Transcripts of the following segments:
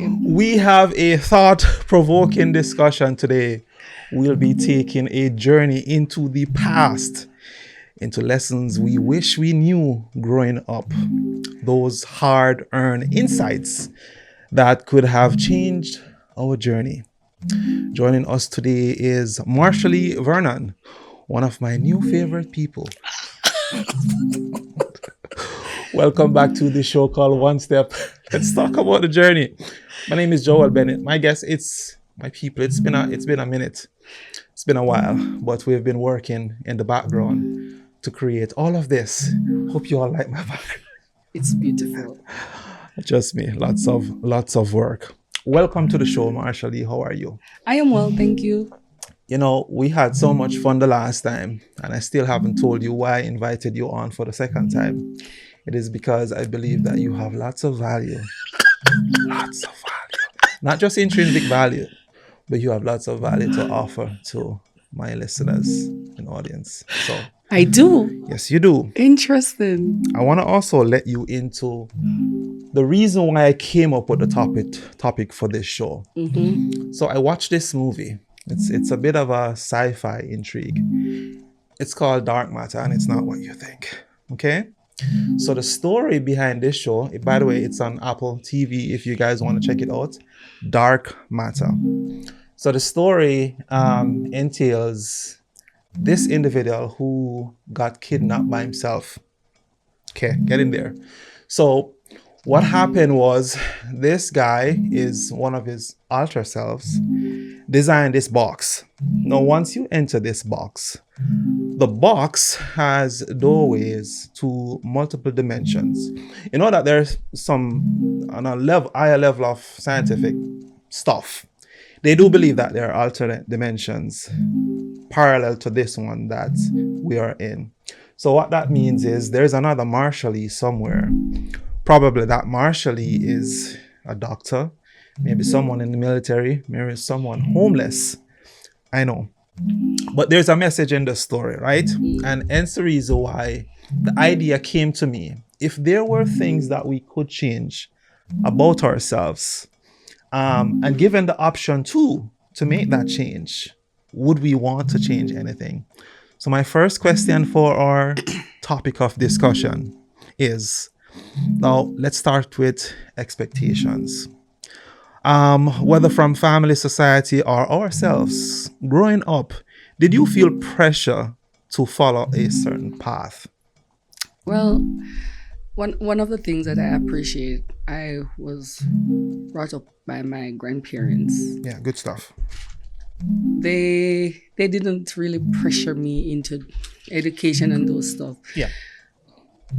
provoking. We have a thought-provoking discussion today. We'll be taking a journey into the past, into lessons we wish we knew growing up. Those hard-earned insights that could have changed our journey. Joining us today is Marshallie Vernon, one of my new favorite people. Welcome back to the show called One Step. Let's talk about the journey. My name is Joel Bennett. My guess, it's my people. It's been a minute. It's been a while, but we've been working in the background to create all of this. Hope you all like my background. It's beautiful. Just me. Lots of work. Welcome to the show, Marshallie. How are you? I am well, thank you. You know, we had so much fun the last time, and I still haven't told you why I invited you on for the second time. It is because I believe that you have lots of value. Lots of value. Not just intrinsic value, but you have lots of value to offer to my listeners and audience. So I do. yes, you do. Interesting. I want to also let you into the reason why I came up with the topic for this show. Mm-hmm. So I watched this movie. It's a bit of a sci-fi intrigue. It's called Dark Matter, and it's not what you think. Okay? So the story behind this show, by the way, it's on Apple TV if you guys want to check it out. Dark Matter. So the story entails this individual who got kidnapped by himself. Okay, get in there. So what happened was this guy is one of his alter selves designed this box. Now, once you enter this box, the box has doorways to multiple dimensions. You know that there's some on a higher level of scientific stuff. They do believe that there are alternate dimensions parallel to this one that we are in. So what that means is there's another Marshallie somewhere. Probably that Marshallie is a doctor, maybe someone in the military, maybe someone homeless. I know. But there's a message in the story, right? And hence the reason why the idea came to me. If there were things that we could change about ourselves, and given the option to make that change, would we want to change anything? So my first question for our topic of discussion is, now let's start with expectations. Whether from family, society, or ourselves, growing up, did you feel pressure to follow a certain path? Well, one of the things that I appreciate, I was brought up by my grandparents. Yeah, good stuff. They didn't really pressure me into education and those stuff. Yeah.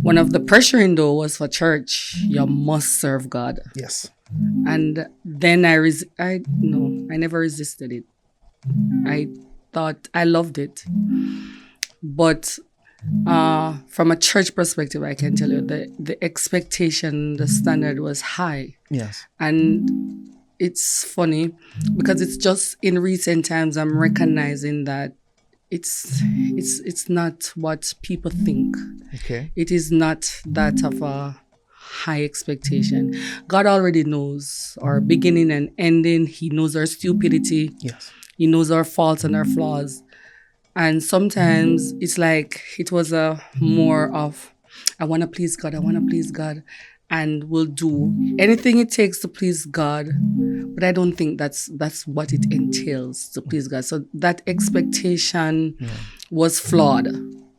One of the pressuring though was for church. You must serve God. Yes. And then I never resisted it. I thought I loved it. But from a church perspective, I can tell you that the expectation, the standard was high. Yes. And it's funny because it's just in recent times I'm recognizing that it's not what people think. Okay. It is not that of a high expectation. God already knows our beginning and ending. He knows our stupidity. Yes. He knows our faults and our flaws. And sometimes it's like it was a more of, I want to please God, and will do anything it takes to please God. But I don't think that's what it entails to please God. So that expectation was flawed.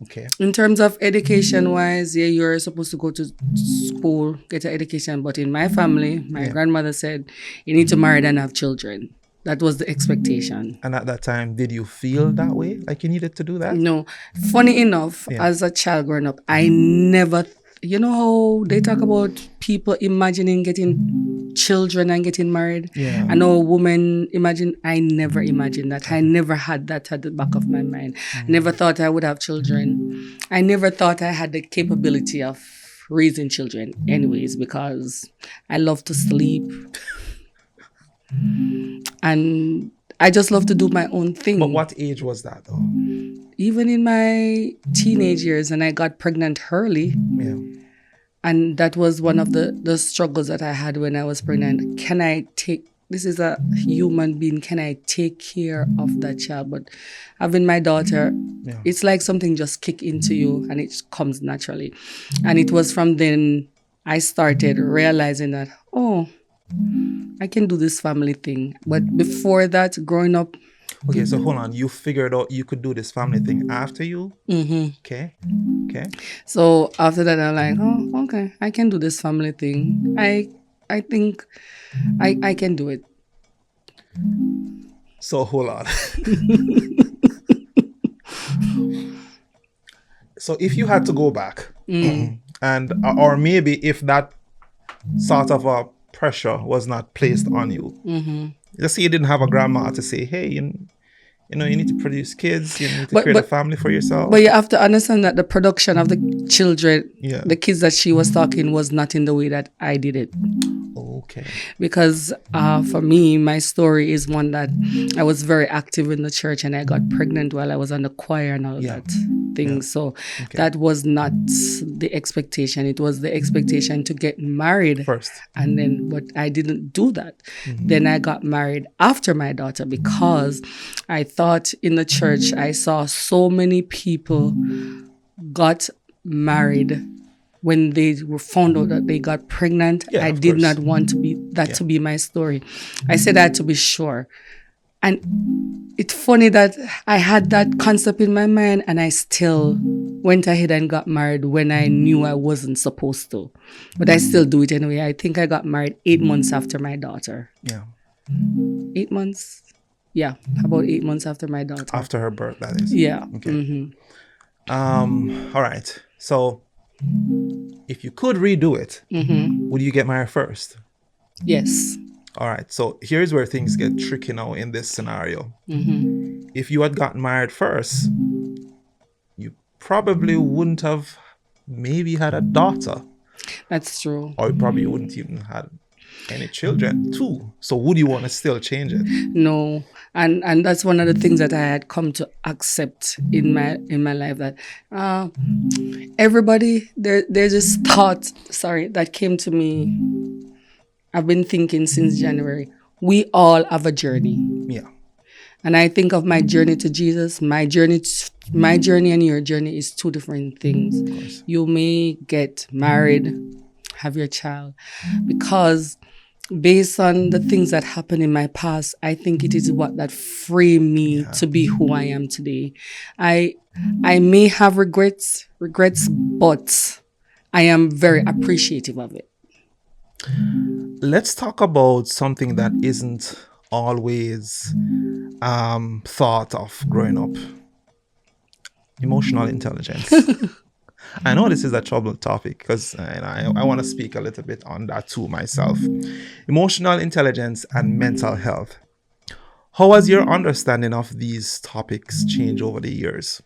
Okay. In terms of education-wise, yeah, you're supposed to go to school, get an education. But in my family, my grandmother said, you need to marry and have children. That was the expectation. And at that time, did you feel that way? Like you needed to do that? No. Funny enough, as a child growing up, I never... You know how they talk about people imagining getting children and getting married? Yeah. I know women imagine. I never imagined that. I never had that at the back of my mind. I never thought I would have children. I never thought I had the capability of raising children anyways, because I love to sleep. And I just love to do my own thing. But what age was that though? Even in my teenage years, and I got pregnant early. Yeah. And that was one of the struggles that I had when I was pregnant. This is a human being, can I take care of that child? But having my daughter, Yeah. it's like something just kick into you and it comes naturally. And it was from then I started realizing that, oh, I can do this family thing. But before that, growing up, Okay, so hold on. You figured out you could do this family thing after you? Okay. Okay. so after that, I'm like, oh, okay, I can do this family thing. I think I can do it. So hold on. So if you had to go back and or maybe if that sort of a pressure was not placed on you, let's say you didn't have a grandma to say, hey, you know, you need to produce kids, you need to create a family for yourself. But you have to understand that the production of the children, Yeah. the kids that she was talking, was not in the way that I did it. Okay. Because for me, my story is one that I was very active in the church and I got pregnant while I was on the choir and all that thing. So that was not the expectation. It was the expectation to get married First. and then, but I didn't do that. Then I got married after my daughter because I thought in the church, I saw so many people got married when they were found out that they got pregnant. Yeah, I of did course. not want to be that to be my story. I said that to be sure. And it's funny that I had that concept in my mind and I still went ahead and got married when I knew I wasn't supposed to. But I still do it anyway. I think I got married 8 months after my daughter. Yeah. 8 months? Yeah, about 8 months after my daughter. After her birth, that is. Yeah. Okay. All right. So if you could redo it, would you get married first? Yes. All right. So here's where things get tricky now in this scenario. If you had gotten married first, you probably wouldn't have maybe had a daughter, That's true. or you probably wouldn't even had any children too. So would you want to still change it? No. And that's one of the things that I had come to accept in my life, that everybody, there's this thought, that came to me. I've been thinking since January. We all have a journey. Yeah. And I think of my journey to Jesus. My journey and your journey is two different things. You may get married, have your child, because based on the things that happened in my past, I think it is what that framed me to be who I am today. I may have regrets, but I am very appreciative of it. Let's talk about something that isn't always thought of growing up. Emotional intelligence. I know this is a troubled topic because I want to speak a little bit on that too myself. Emotional intelligence and mental health. How has your understanding of these topics changed over the years?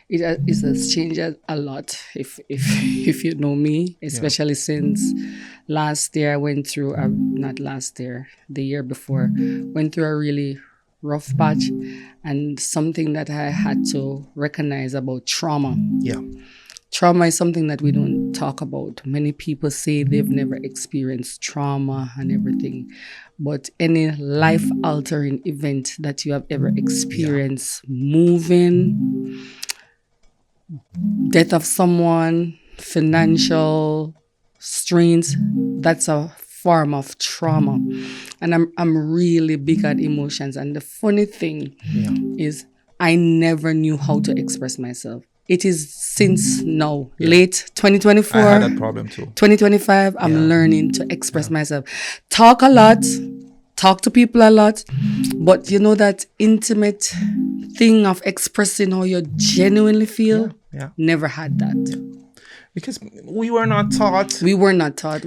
It has changed a lot. If you know me, especially since last year, I went through not last year, the year before, went through a really rough patch, and something that I had to recognize about trauma. Yeah. Trauma is something that we don't talk about. Many people say they've never experienced trauma and everything, but any life-altering event that you have ever experienced, moving, death of someone, financial strains, that's a form of trauma. And I'm really big on emotions. And the funny thing is I never knew how to express myself. It is since now, late 2024. I had that problem too. 2025, I'm learning to express myself. Talk a lot, talk to people a lot, but you know that intimate thing of expressing how you genuinely feel? Yeah. Never had that. Because we were not taught. We were not taught.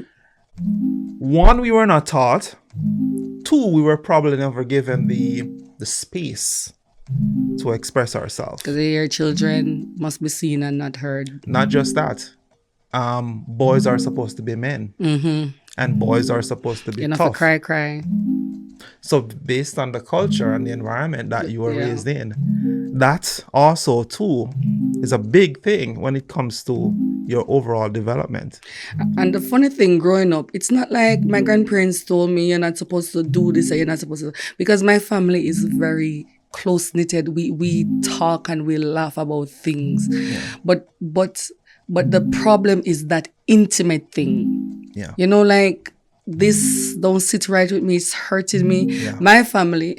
One, we were not taught. Two, we were probably never given the space to express ourselves. Because your children must be seen and not heard. Not just that. Boys are supposed to be men. And boys are supposed to be Enough tough. to cry. So based on the culture and the environment that you were raised in, that also too is a big thing when it comes to your overall development. And the funny thing, growing up, it's not like my grandparents told me you're not supposed to do this or you're not supposed to, because my family is very close knitted. We talk and we laugh about things, but the problem is that intimate thing. Yeah. You know, like, this don't sit right with me. It's hurting me. Yeah. My family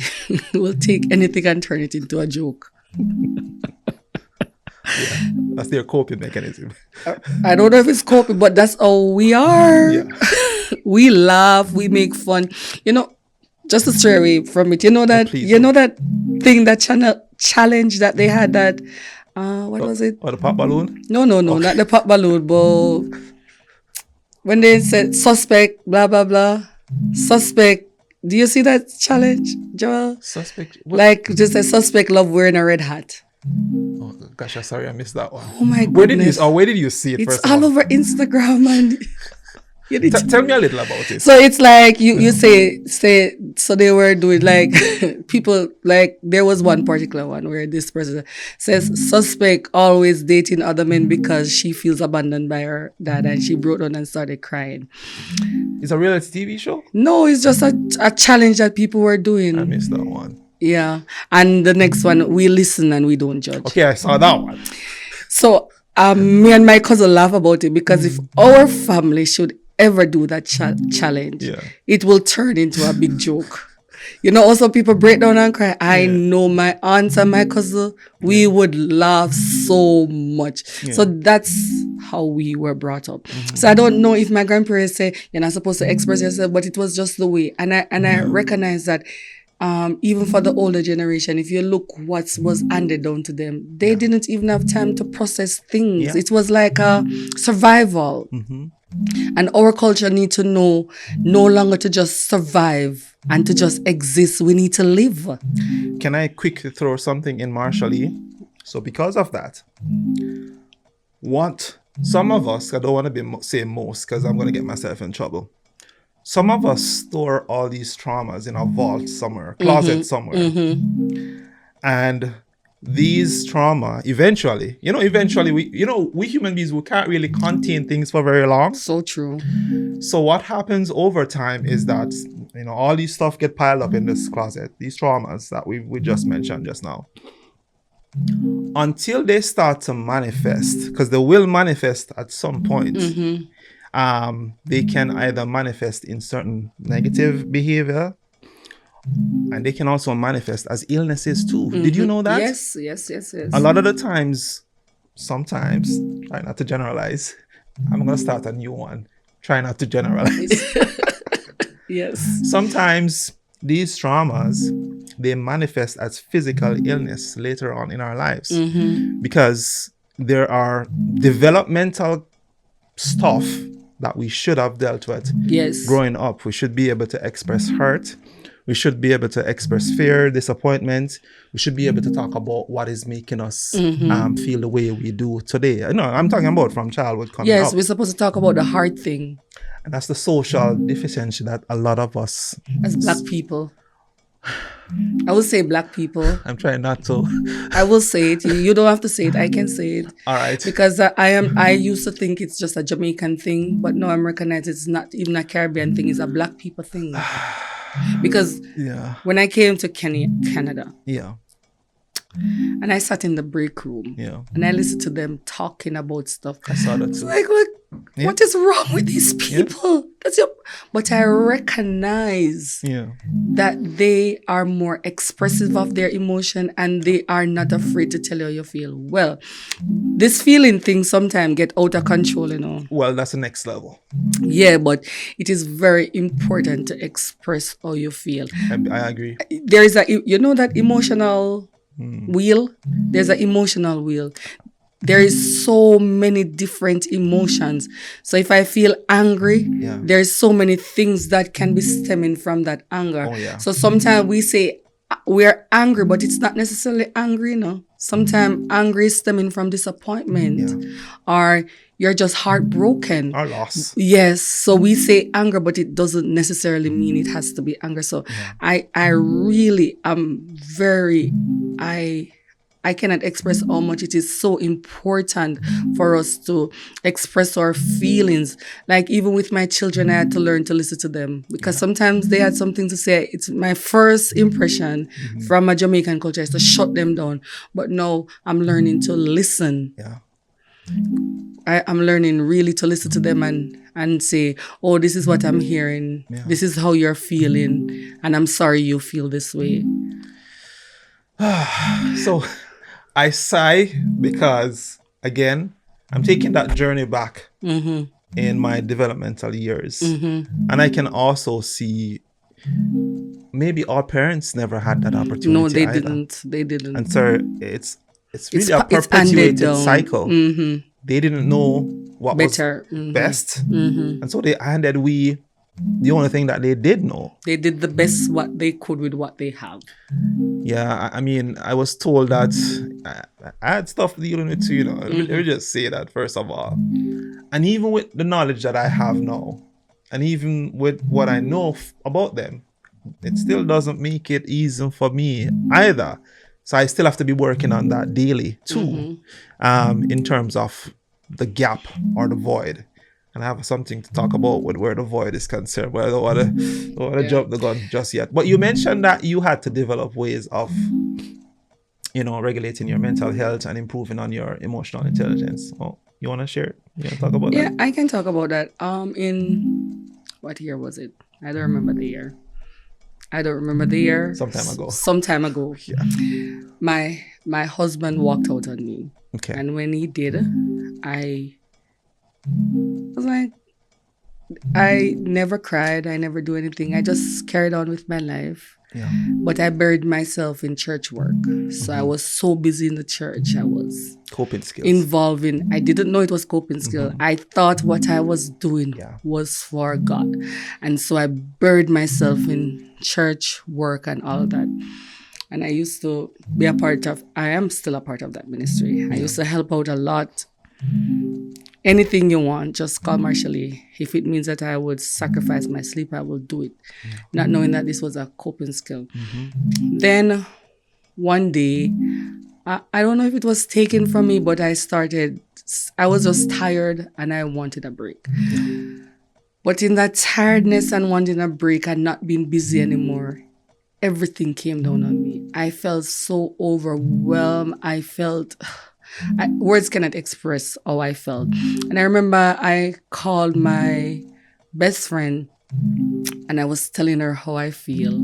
will take anything and turn it into a joke. That's their coping mechanism. I don't know if it's coping, but that's how we are. Yeah. We laugh, we make fun. You know, just to stray away from it. You know that please you know that thing, that challenge that they had, that what was it? Or the pop balloon? No, not the pop balloon, but when they said suspect, blah blah blah. Suspect. Do you see that challenge, Joel? Suspect. Like, just a suspect love wearing a red hat. Oh gosh, I'm sorry, I missed that one. Oh my Where did goodness. where did you see it It's first? of all over Instagram, and you need to. Tell me a little about it. So it's like you say so they were doing, like, people, like, there was one particular one where this person says suspect always dating other men because she feels abandoned by her dad, and she broke down and started crying. It's a reality TV show? No, it's just a challenge that people were doing. I missed that one. Yeah. And the next one, we listen and we don't judge. Okay, I saw that one. So me and my cousin laugh about it, because if our family should ever do that challenge, Yeah. it will turn into a big joke. You know, also people break down and cry. I know my aunts and my cousin, we would laugh so much. So that's how we were brought up. So I don't know if my grandparents say you're not supposed to express yourself, but it was just the way. And I recognize that even for the older generation, if you look what was handed down to them, they didn't even have time to process things. Yeah. It was like a survival. And our culture need to know no longer to just survive and to just exist. We need to live. Can I quickly throw something in, Marshall E? So because of that, what some of us, I don't want to say most, because I'm going to get myself in trouble. Some of us store all these traumas in a vault somewhere, closet somewhere. And these trauma, eventually, we human beings, we can't really contain things for very long. So true. So what happens over time is that, all these stuff get piled up in this closet, these traumas that we just mentioned just now. Until they start to manifest, because they will manifest at some point. They can either manifest in certain negative behavior, and they can also manifest as illnesses too. Did you know that? Yes. A lot of the times, sometimes, try not to generalize. I'm going to start a new one. Try not to generalize. Yes. Sometimes these traumas, they manifest as physical illness later on in our lives, because there are developmental stuff that we should have dealt with growing up. We should be able to express hurt. We should be able to express fear, disappointment. We should be able to talk about what is making us feel the way we do today. No, I'm talking about from childhood coming up. Yes, we're supposed to talk about the hard thing And that's the social deficiency that a lot of us... as Black people. I will say Black people. I'm trying not to. I will say it. You don't have to say it. I can say it. All right. Because I used to think it's just a Jamaican thing, but now I'm recognizing it's not even a Caribbean thing. It's a Black people thing. Because when I came to Canada, and I sat in the break room, and I listened to them talking about stuff. I saw that It's too. like, what is wrong with these people? But I recognize that they are more expressive of their emotion and they are not afraid to tell you how you feel. Well, this feeling thing sometimes get out of control, you know. Well, that's the next level. Yeah, but it is very important to express how you feel. I agree. There is that emotional wheel. There's an emotional wheel. There is so many different emotions. So if I feel angry, there's so many things that can be stemming from that anger. So sometimes we say we're angry, but it's not necessarily angry, no. Sometimes anger is stemming from disappointment or you're just heartbroken. Or loss. Yes. So we say anger, but it doesn't necessarily mean it has to be anger. So I really am I cannot express how much it is so important for us to express our feelings. Like even with my children, I had to learn to listen to them because sometimes they had something to say. It's my first impression from a Jamaican culture is to shut them down. But now I'm learning to listen. Yeah. I'm learning really to listen to them and say, oh, this is what I'm hearing. Yeah. This is how you're feeling. And I'm sorry you feel this way. So I sigh because, again, I'm taking that journey back in my developmental years. And I can also see maybe our parents never had that opportunity. No, they either. didn't. They didn't. And so it's really a it's handed perpetuated down. cycle. They didn't know what Better. was best. And so they handed the only thing that they did know. They did the best what they could with what they have. Yeah, I mean, I was told that I had stuff dealing with too, Let me just say that first of all. And even with the knowledge that I have now, and even with what I know about them, it still doesn't make it easy for me either. So I still have to be working on that daily too, in terms of the gap or the void. And I have something to talk about with where the void is concerned, but I don't want to jump the gun just yet. But you mentioned that you had to develop ways of, regulating your mental health and improving on your emotional intelligence. Oh, you want to share it? You want to talk about that? Yeah, I can talk about that. In what year was it? I don't remember the year. Some time ago. Yeah. My husband walked out on me. Okay. And when he did, I was like, I never cried. I never do anything. I just carried on with my life. Yeah. But I buried myself in church work. So I was so busy in the church. I was Coping skills. involving. I didn't know it was coping skill. I thought what I was doing Yeah. was for God. And so I buried myself in church work and all of that. And I used to be I am still a part of that ministry. I used to help out a lot. Anything you want, just call Marshallie. If it means that I would sacrifice my sleep, I will do it. Not knowing that this was a coping skill. Then one day, I don't know if it was taken from me, but I was just tired and I wanted a break. But in that tiredness and wanting a break and not being busy anymore, everything came down on me. I felt so overwhelmed. Words cannot express how I felt. And I remember I called my best friend and I was telling her how I feel.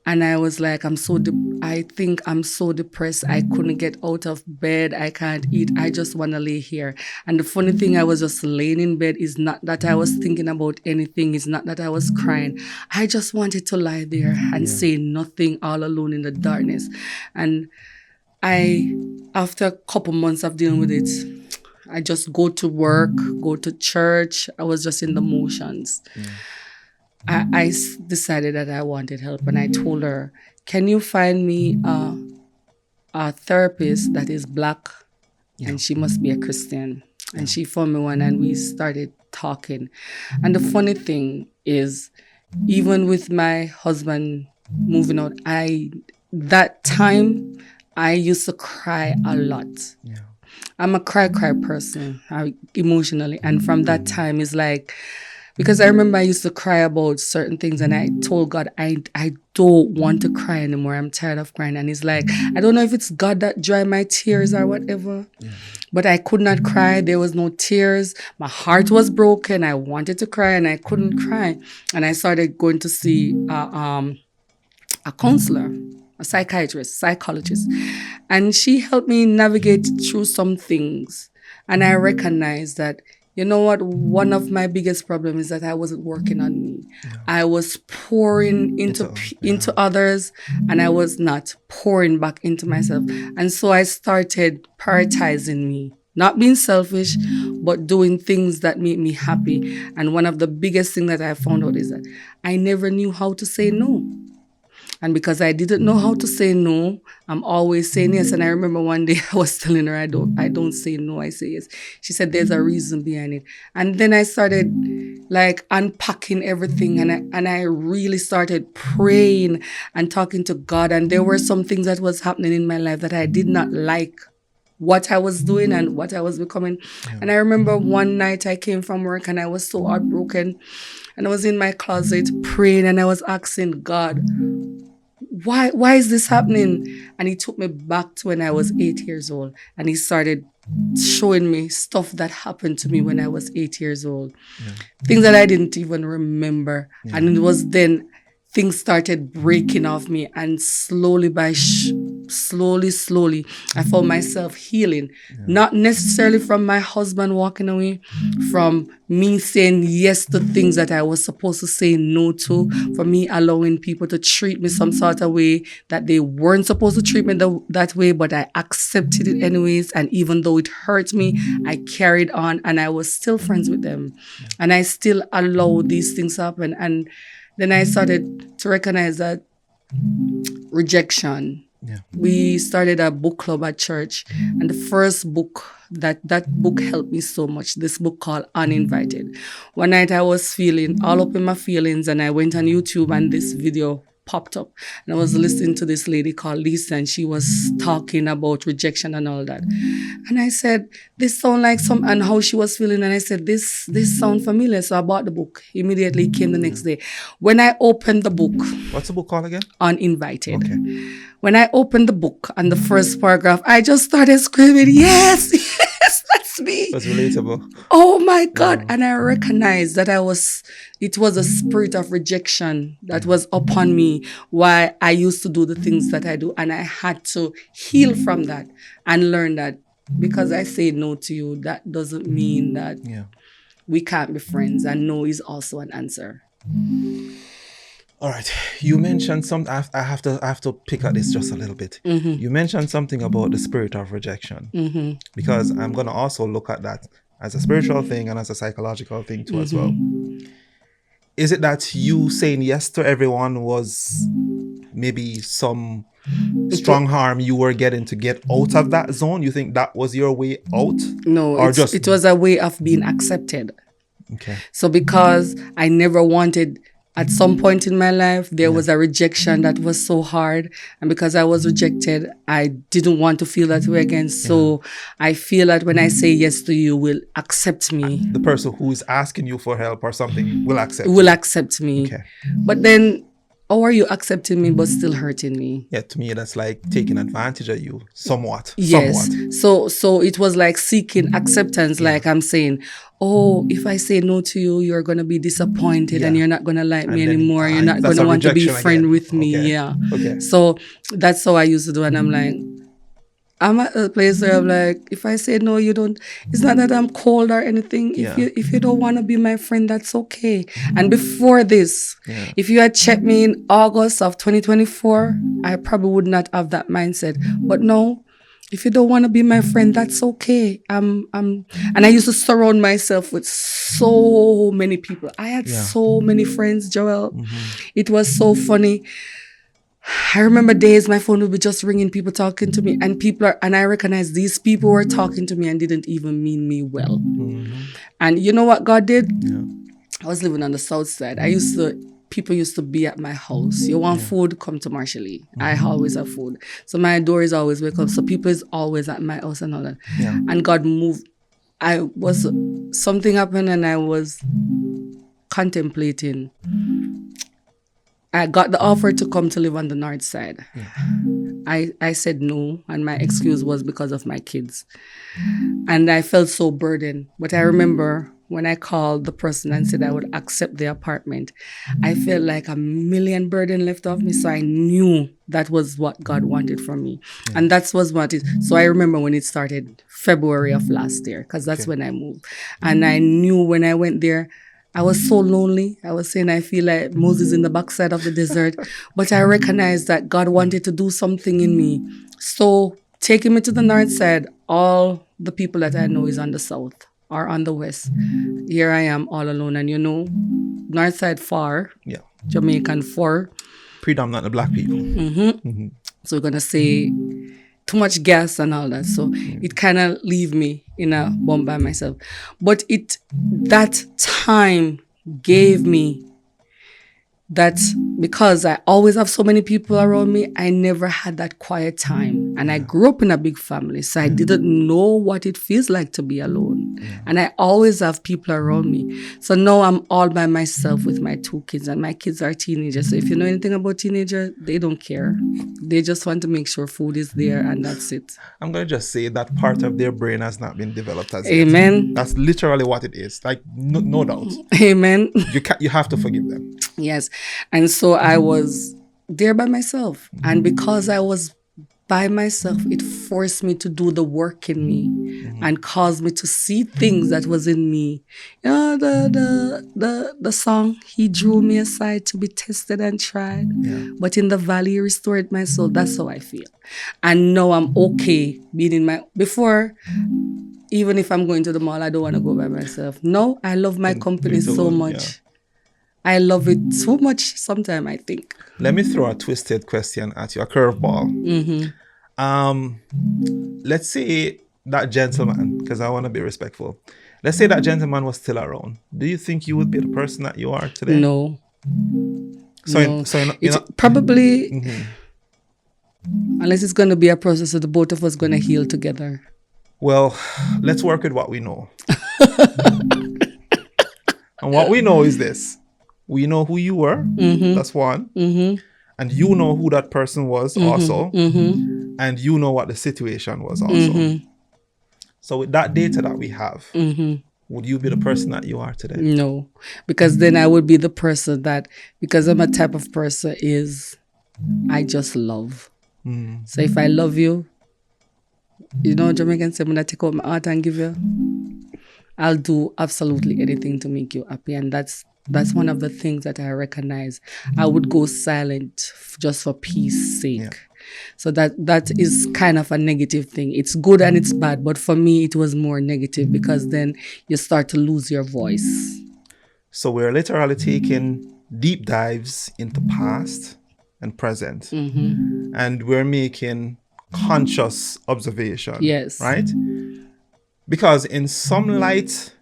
And I was like, I think I'm so depressed. I couldn't get out of bed. I can't eat. I just want to lay here. And the funny thing, I was just laying in bed. Is not that I was thinking about anything. It's not that I was crying. I just wanted to lie there and say nothing all alone in the darkness. And after a couple months of dealing with it, I just go to work, go to church. I was just in the motions. I decided that I wanted help, and I told her, can you find me a therapist that is Black and she must be a Christian? And she found me one and we started talking. And the funny thing is, even with my husband moving out, that time I used to cry a lot. Yeah. I'm a cry person emotionally. And from that time, it's like, because I remember I used to cry about certain things and I told God, I don't want to cry anymore. I'm tired of crying. And he's like, I don't know if it's God that dry my tears or whatever, but I could not cry. There was no tears. My heart was broken. I wanted to cry and I couldn't cry. And I started going to see a counselor, a psychologist. And she helped me navigate through some things. And I recognized that, you know what? One of my biggest problems is that I wasn't working on me. I was pouring into others and I was not pouring back into myself. And so I started prioritizing me, not being selfish, but doing things that make me happy. And one of the biggest things that I found out is that I never knew how to say no. And because I didn't know how to say no, I'm always saying yes. And I remember one day I was telling her I don't say no, I say yes. She said there's a reason behind it. And then I started like unpacking everything, and I really started praying and talking to God. And there were some things that was happening in my life that I did not like what I was doing and what I was becoming. And I remember one night I came from work and I was so heartbroken, and I was in my closet praying, and I was asking God, why is this happening? And he took me back to when I was 8 years old, and he started showing me stuff that happened to me when I was 8 years old, things that I didn't even remember. And it was then things started breaking off me, and slowly I found myself healing, not necessarily from my husband walking away, from me saying yes to things that I was supposed to say no to, for me allowing people to treat me some sort of way that they weren't supposed to treat me that way, but I accepted it anyways. And even though it hurt me, I carried on, and I was still friends with them, and I still allowed these things happen. And then I started to recognize that rejection. We started a book club at church, and the first book that book helped me so much, this book called Uninvited. One night I was feeling all up in my feelings, and I went on YouTube, and this video popped up, and I was listening to this lady called Lisa, and she was talking about rejection and all that. And I said, this sound like and how she was feeling, and I said, this sound familiar. So I bought the book. Immediately came the next day. When I opened the book, What's the book called again? Uninvited. Okay. When I opened the book and the first paragraph, I just started screaming, yes, yes, that's me. That's relatable. Oh my God. And I recognized that it was a spirit of rejection that was upon me while I used to do the things that I do. And I had to heal from that and learn that because I say no to you, that doesn't mean that we can't be friends. And no is also an answer. All right. You mentioned something. I have to pick at this just a little bit. You mentioned something about the spirit of rejection, because I'm going to also look at that as a spiritual thing and as a psychological thing too as well. Is it that you saying yes to everyone was maybe some strong harm you were getting to get out of that zone? You think that was your way out? No, it was a way of being accepted. Okay. So because I never wanted, at some point in my life, there was a rejection that was so hard. And because I was rejected, I didn't want to feel that way again. So I feel that when I say yes to you, will accept me. The person who is asking you for help or something will accept accept me. Okay. But then, how are you accepting me but still hurting me? Yeah, to me, that's like taking advantage of you somewhat. Yes. Somewhat. So it was like seeking acceptance, like I'm saying, oh, if I say no to you, you're going to be disappointed and you're not going to like me anymore. You're not going to want to be friend with me. Okay. Yeah. Okay. So that's how I used to do. And I'm like, I'm at a place where I'm like, if I say no, you don't, it's not that I'm cold or anything. If you don't want to be my friend, that's okay. And before this, if you had checked me in August of 2024, I probably would not have that mindset. But no, if you don't want to be my friend, that's okay. And I used to surround myself with so many people. I had so many friends, Joel. It was so funny. I remember days my phone would be just ringing, people talking to me, and I recognized these people were talking to me and didn't even mean me well. And you know what God did? I was living on the south side. People used to be at my house. You want food? Come to Marshallie. I always have food. So my door is always welcome. So people is always at my house and all that. And God moved. Something happened and I was contemplating. I got the offer to come to live on the north side. I said no, and my excuse was because of my kids. And I felt so burdened. But I remember when I called the person and said I would accept the apartment, I felt like a million burden left off me. So I knew that was what God wanted from me. And that was what it. So I remember when it started February of last year, because that's when I moved. And I knew when I went there, I was so lonely. I was saying I feel like Moses in the backside of the desert. But I recognized that God wanted to do something in me. So taking me to the north side, all the people that I know is on the south or on the west. Here I am all alone. And north side far, Jamaican far. predominantly black people. So we're gonna say too much gas and all that. So it kind of leave me in a bump by myself. But that time gave me that, because I always have so many people around me, I never had that quiet time. And I grew up in a big family, so I didn't know what it feels like to be alone. And I always have people around me. So now I'm all by myself with my 2 kids, and my kids are teenagers. So if you know anything about teenagers, they don't care. They just want to make sure food is there, and that's it. I'm going to just say that part of their brain has not been developed as yet. Amen. That's literally what it is. Like, no doubt. Amen. You have to forgive them. Yes. And so I was there by myself. And because I was by myself, it forced me to do the work in me and caused me to see things that was in me. You know, the song, He drew me aside to be tested and tried. Yeah. But in the valley, He restored my soul. That's how I feel. And now I'm okay being in my... Before, even if I'm going to the mall, I don't want to go by myself. No, I love my company so much. Yeah. I love it so much sometimes, I think. Let me throw a twisted question at you, a curveball. Let's say that gentleman, because I want to be respectful. Let's say that gentleman was still around. Do you think you would be the person that you are today? No. So, probably, unless it's going to be a process that the both of us going to heal together. Well, let's work with what we know. And what we know is this. We know who you were. That's one. And you know who that person was also. And you know what the situation was also. So with that data that we have, would you be the person that you are today? No. Because then I would be the person that, because I'm a type of person I just love. So if I love you, you know, Jamaicans say, I'm going to take out my heart and give you. I'll do absolutely anything to make you happy. And that's one of the things that I recognize. I would go silent just for peace sake. Yeah. So that is kind of a negative thing. It's good and it's bad, but for me it was more negative because then you start to lose your voice. So we're literally taking deep dives into past and present, and we're making conscious observation. Yes. Right? Because in some light,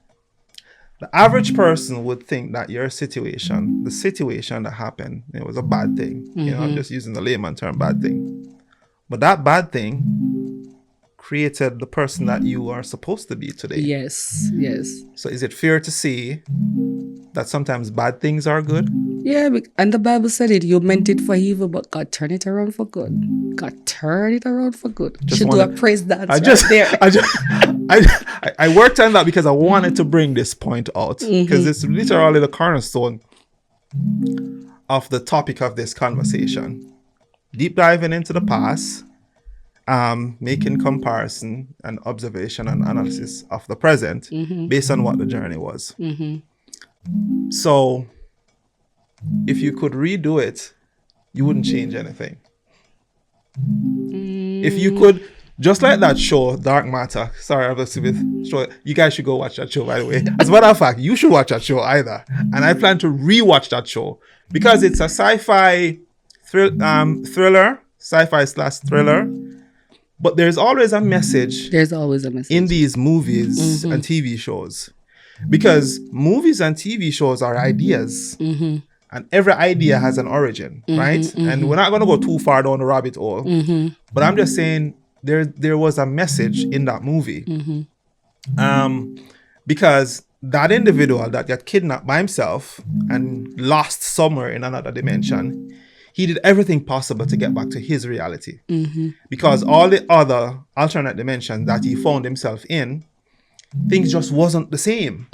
the average person would think that your situation, the situation that happened, it was a bad thing. You know, I'm just using the layman term, bad thing. But that bad thing created the person that you are supposed to be today. Yes, yes. So is it fair to say that sometimes bad things are good? Yeah, and the Bible said it. You meant it for evil, but God turned it around for good. God turned it around for good. Should do a praise dance there. I worked on that because I wanted to bring this point out because it's literally the cornerstone of the topic of this conversation. Deep diving into the past, making comparison and observation and analysis of the present based on what the journey was. So if you could redo it, you wouldn't change anything. If you could, just like that show, Dark Matter. Sorry, I'm just with show. You guys should go watch that show, by the way. As a matter of fact, you should watch that show either. And I plan to rewatch that show because it's a sci-fi thriller, sci-fi/thriller. But there's always a message. There's always a message in these movies and TV shows, because movies and TV shows are ideas. And every idea has an origin, right? And we're not going to go too far down the rabbit hole. But I'm just saying there was a message in that movie. Because that individual that got kidnapped by himself and lost somewhere in another dimension, he did everything possible to get back to his reality. Because all the other alternate dimensions that he found himself in, things just wasn't the same.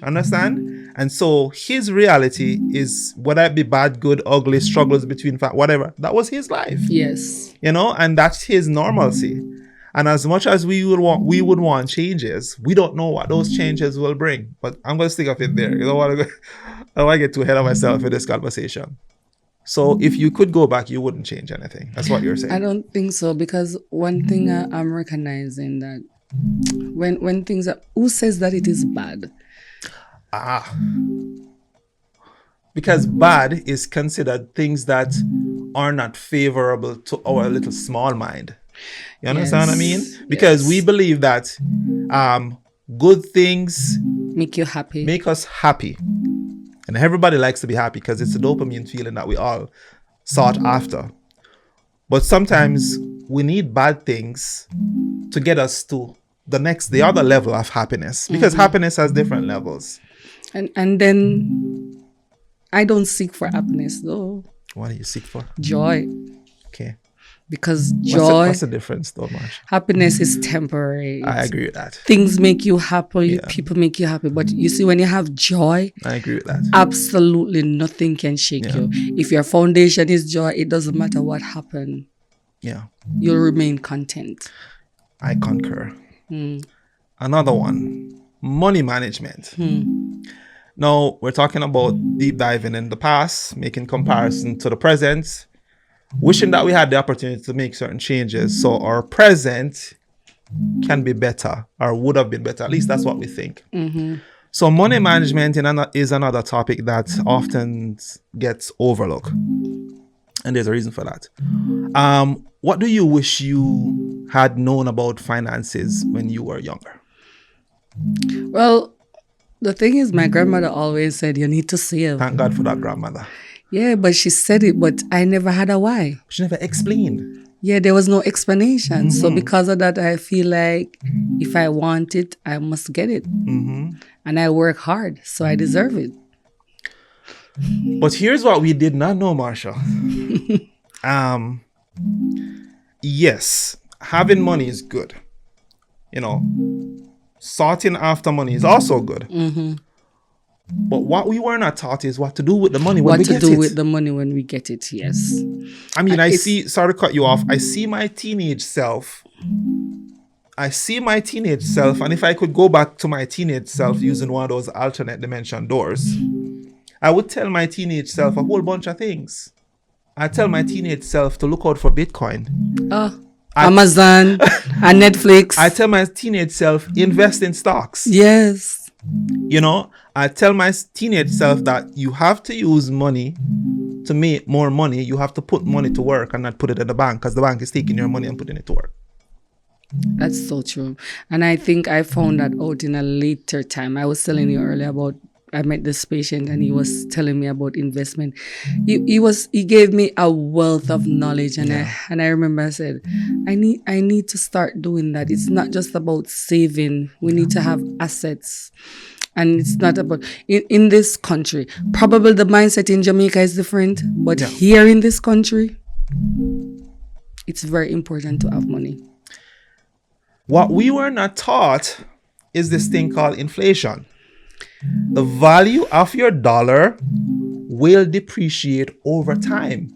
Understand? And so his reality is, whether it be bad, good, ugly, struggles between whatever, that was his life. Yes. You know, and that's his normalcy. And as much as we would want changes, we don't know what those changes will bring. But I'm going to stick up it there. I don't want to get too ahead of myself in this conversation. So if you could go back, you wouldn't change anything. That's what you're saying. I don't think so, because one thing I'm recognizing that when things are, who says that it is bad? Because bad is considered things that are not favorable to our little small mind. You understand what I mean? Because we Yes. believe that good things Make you happy. make us happy. And everybody likes to be happy because it's a dopamine feeling that we all sought after. But sometimes we need bad things to get us to the other level of happiness, because happiness has different levels. And then I don't seek for happiness though. What do you seek for? Joy. Okay. Because joy, What's the difference though, Marsh? happiness is temporary. I agree with that. Things make you happy, Yeah. people make you happy. But you see, when you have joy, I agree with that. absolutely nothing can shake Yeah. you. If your foundation is joy, it doesn't matter what happened. Yeah. You'll remain content. I concur. Another one, money management. Now, we're talking about deep diving in the past, making comparison to the present, wishing that we had the opportunity to make certain changes so our present can be better or would have been better. At least that's what we think. So money management is another topic that often gets overlooked. And there's a reason for that. What do you wish you had known about finances when you were younger? Well, the thing is, my grandmother always said, you need to save. Thank God for that grandmother. Yeah, but she said it, but I never had a why. She never explained. Yeah, there was no explanation. So because of that, I feel like if I want it, I must get it. And I work hard, so I deserve it. But here's what we did not know, Marsha. Yes, having money is good. You know, sorting after money is also good. But what we were not taught is what to do with the money when What we to get do it. with the money when we get it, yes. I mean, sorry to cut you off. I see my teenage self. And if I could go back to my teenage self using one of those alternate dimension doors, I would tell my teenage self a whole bunch of things. I tell my teenage self to look out for Bitcoin. Amazon and Netflix. I tell my teenage self, invest in stocks. Yes. You know, I tell my teenage self that you have to use money to make more money. You have to put money to work and not put it in the bank, because the bank is taking your money and putting it to work. That's so true. And I think I found that out in a later time. I was telling you earlier about, I met this patient and he was telling me about investment. He gave me a wealth of knowledge, and I remember I said, I need to start doing that. It's not just about saving. We need to have assets. And it's not about in this country. Probably the mindset in Jamaica is different, but here in this country, it's very important to have money. What we were not taught is this thing called inflation. The value of your dollar will depreciate over time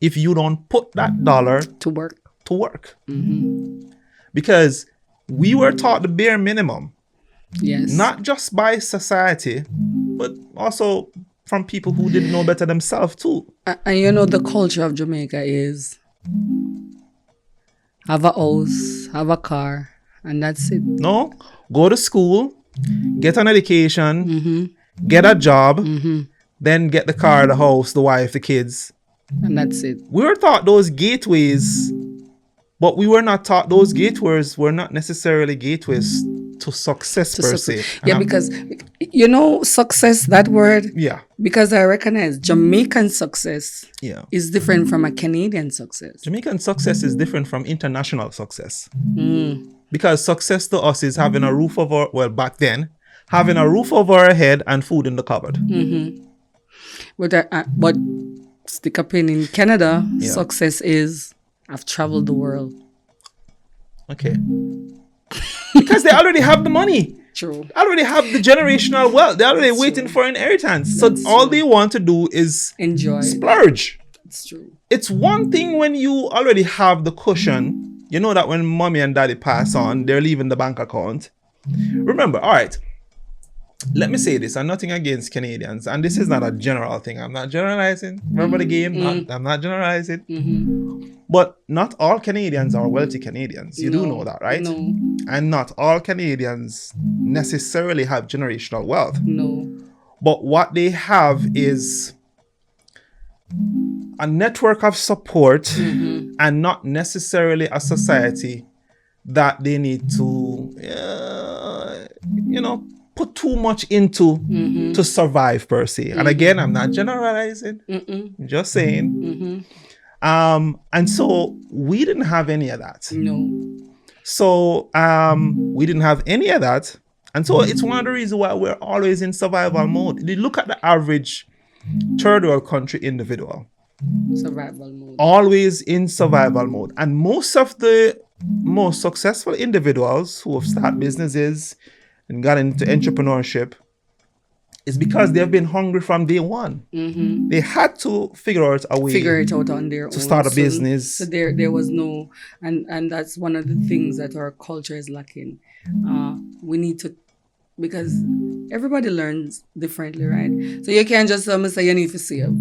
if you don't put that dollar To work. to work. Because we were taught the bare minimum, Yes. not just by society, but also from people who didn't know better themselves too. And you know, the culture of Jamaica is have a house, have a car, and that's it. No, go to school, get an education, get a job, then get the car, the house, the wife, the kids. And that's it. We were taught those gateways, but we were not taught those gateways were not necessarily gateways to success per se. Yeah, because you know, success, that word, Yeah, because I recognize Jamaican success yeah. is different from a Canadian success. Jamaican success is different from international success. Because success to us is having a roof over, well, back then, having a roof over our head and food in the cupboard. But stick up in Canada, success is I've traveled the world. Okay. Because they already have the money. True. They already have the generational wealth. They're already waiting for inheritance. So all they want to do is Enjoy. splurge. It's true. It's one thing when you already have the cushion. You know that when mommy and daddy pass on, they're leaving the bank account. Remember, all right, let me say this. I'm nothing against Canadians. And this is not a general thing. I'm not generalizing. Remember the game? I'm not generalizing. But not all Canadians are wealthy Canadians. You do know that, right? No. And not all Canadians necessarily have generational wealth. No. But what they have is a network of support and not necessarily a society that they need to, put too much into to survive per se. And again, I'm not generalizing, I'm just saying. And so we didn't have any of that. No. So we didn't have any of that. And so it's one of the reasons why we're always in survival mode. You look at the average third world country individual. Survival mode. Always in survival mode. And most of the most successful individuals who have started businesses and got into entrepreneurship is because they've been hungry from day one. They had to figure out a way on their own to start a business. So there was no, and that's one of the things that our culture is lacking. We need to, because everybody learns differently, right? So you can't just say you need to save.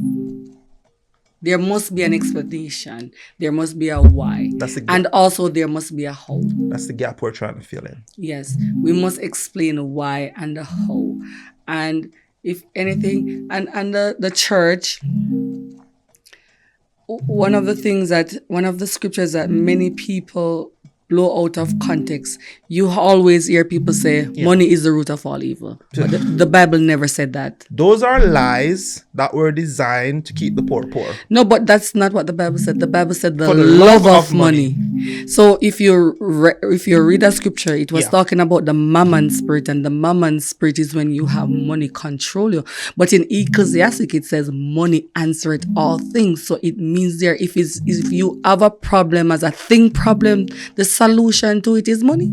There must be an explanation. There must be a why. And also there must be a how. That's the gap we're trying to fill in. Yes. We must explain the why and the how. And if anything, and the church, one of the scriptures that many people blow out of context, you always hear people say, money is the root of all evil. But the Bible never said that. Those are lies that were designed to keep the poor poor. No, but that's not what the Bible said. The Bible said the love of money. So if you read that scripture, it was talking about the mammon spirit, and the mammon spirit is when you have money control you. But in Ecclesiastic, it says money answereth all things. So it means there, if you have a problem as a thing problem, the solution to it is money.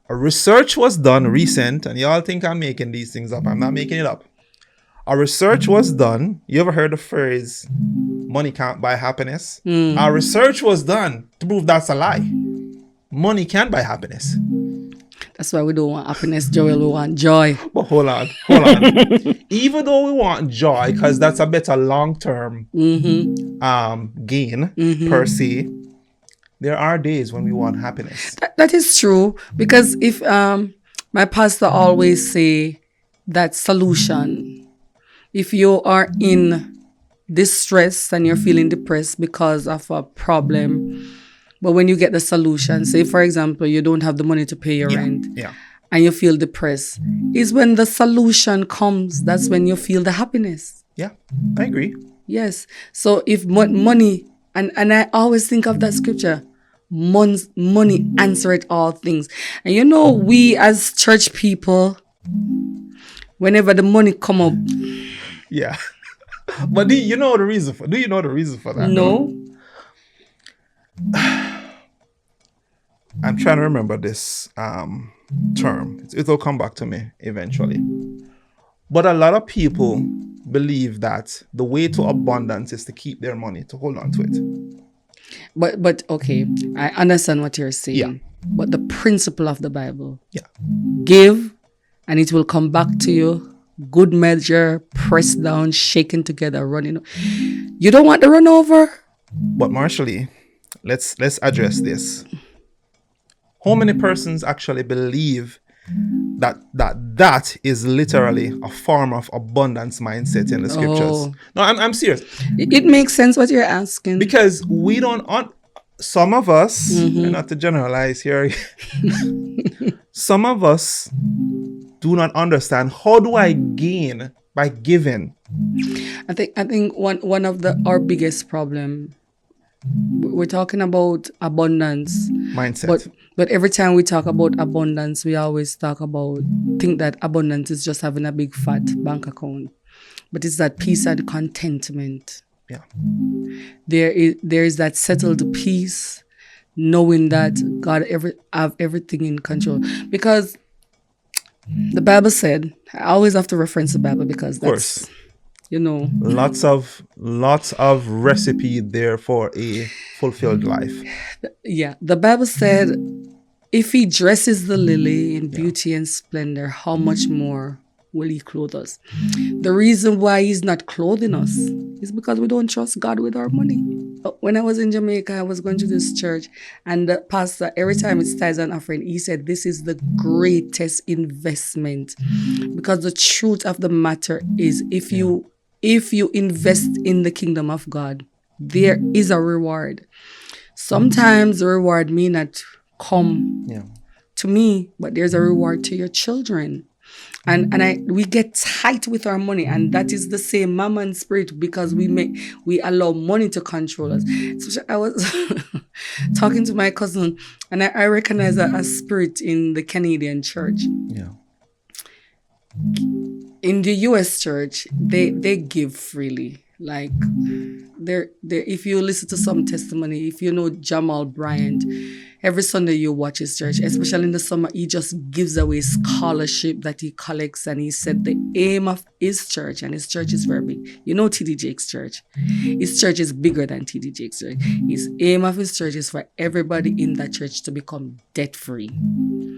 A research was done recent, and y'all think I'm making these things up. I'm not making it up. A research was done. You ever heard the phrase, money can't buy happiness? A research was done to prove that's a lie. Money can't buy happiness. That's why we don't want happiness, Joel. We want joy. But hold on. Even though we want joy, because that's a better long-term gain per se, there are days when we want happiness. That is true, because if my pastor always say that solution, if you are in distress and you're feeling depressed because of a problem, but when you get the solution, say for example, you don't have the money to pay your rent, and you feel depressed, is when the solution comes, that's when you feel the happiness. Yeah, I agree. Yes. So if money, and I always think of that scripture, money answereth all things. And we as church people, whenever the money come up. Yeah. But do you know the reason for that? No. I'm trying to remember this term. It'll come back to me eventually. But a lot of people believe that the way to abundance is to keep their money, to hold on to it. But okay, I understand what you're saying. Yeah. But the principle of the Bible, give and it will come back to you. Good measure, pressed down, shaken together, running. You don't want to run over. But Marshally, let's address this. How many persons actually believe that is literally a form of abundance mindset in the scriptures? No, I'm serious. It makes sense what you're asking. Because we don't, some of us, not to generalize here, some of us do not understand, how do I gain by giving? I think one of our biggest problem, we're talking about abundance mindset. But every time we talk about abundance, we always think that abundance is just having a big fat bank account. But it's that peace and contentment. Yeah. There is that settled peace, knowing that God have everything in control. Because the Bible said, I always have to reference the Bible because that's, of course, lots of recipe there for a fulfilled life. Yeah, the Bible said, if he dresses the lily in beauty and splendor, how much more will he clothe us? The reason why he's not clothing us is because we don't trust God with our money. When I was in Jamaica, I was going to this church, and the pastor, every time it's tithes and offering, he said, this is the greatest investment. Because the truth of the matter is, if if you invest in the kingdom of God, there is a reward. Sometimes the reward may not come to me, but there's a reward to your children. And we get tight with our money, and that is the same mammon spirit, because we allow money to control us. So I was talking to my cousin, and I recognize a spirit in the Canadian church. Yeah. In the US church, they give freely. Like there if you listen to some testimony, if you know Jamal Bryant, every Sunday you watch his church, especially in the summer, he just gives away scholarship that he collects. And he said the aim of his church, and his church is very big. You know TD Jakes' church. His church is bigger than TD Jakes' church. His aim of his church is for everybody in that church to become debt-free.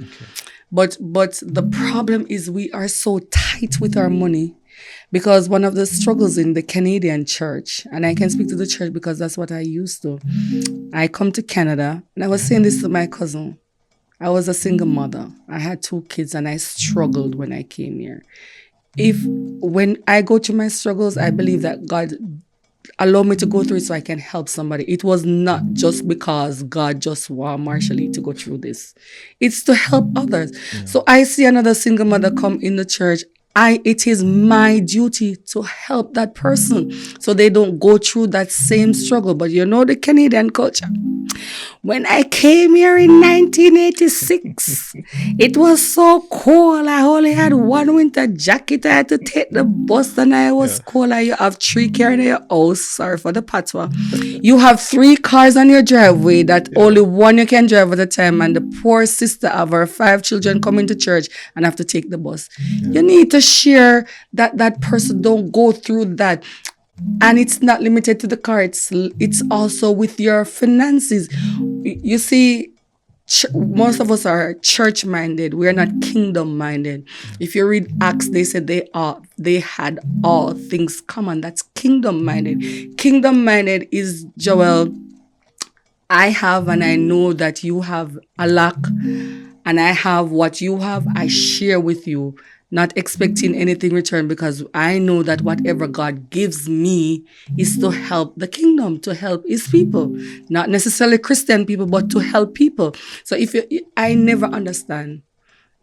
Okay. But the problem is we are so tight with our money, because one of the struggles in the Canadian church, and I can speak to the church because that's what I used to. I come to Canada, and I was saying this to my cousin. I was a single mother. I had 2 kids, and I struggled when I came here. When I go through my struggles, I believe that God allowed me to go through it so I can help somebody. It was not just because God just want Marshallie to go through this. It's to help others. Yeah. So I see another single mother come in the church. It is my duty to help that person so they don't go through that same struggle. But you know the Canadian culture. When I came here in 1986, it was so cold. I only had 1 winter jacket. I had to take the bus, and I was cold. You have 3 cars in your house. Sorry for the patois. You have 3 cars on your driveway that only 1 you can drive at a time. And the poor sister of her 5 children come into church and have to take the bus. You need to share that person don't go through that. And it's not limited to the car. It's also with your finances. You see, most of us are church-minded. We are not kingdom-minded. If you read Acts, they said they had all things common. That's kingdom-minded. Kingdom-minded is, Joel, I have and I know that you have a lack, and I have what you have, I share with you. Not expecting anything in return, because I know that whatever God gives me is to help the kingdom, to help his people. Not necessarily Christian people, but to help people. So I never understand,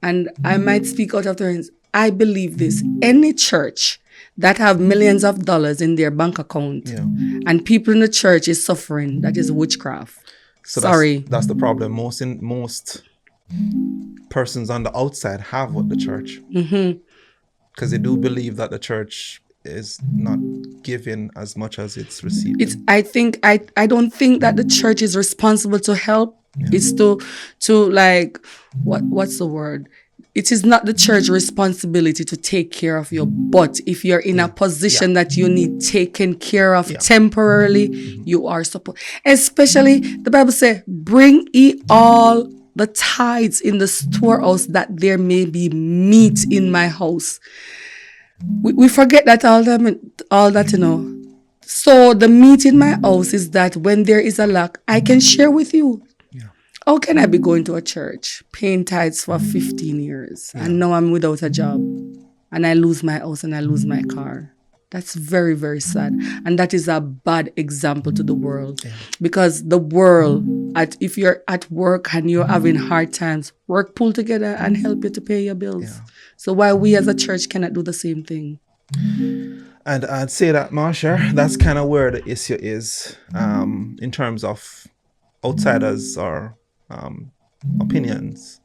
and I might speak out of turns, I believe this. Any church that have millions of dollars in their bank account and people in the church is suffering, that is witchcraft. So Sorry. That's the problem. Most persons on the outside have what the church, because they do believe that the church is not giving as much as it's receiving. I don't think that the church is responsible to help. It's to like, what's the word? It is not the church responsibility to take care of you. But if you're in a position that you need taken care of temporarily, you are supposed. Especially the Bible says, "Bring ye all the tithes in the storehouse, that there may be meat in my house." We forget that all that, you know. So the meat in my house is that when there is a lack, I can share with you. How can I be going to a church, paying tithes for 15 years, and now I'm without a job, and I lose my house and I lose my car? That's very, very sad. And that is a bad example to the world. Because the world, if you're at work and you're having hard times, work pull together and help you to pay your bills. So why we as a church cannot do the same thing? And I'd say that, Marsha, that's kind of where the issue is, in terms of outsiders or opinions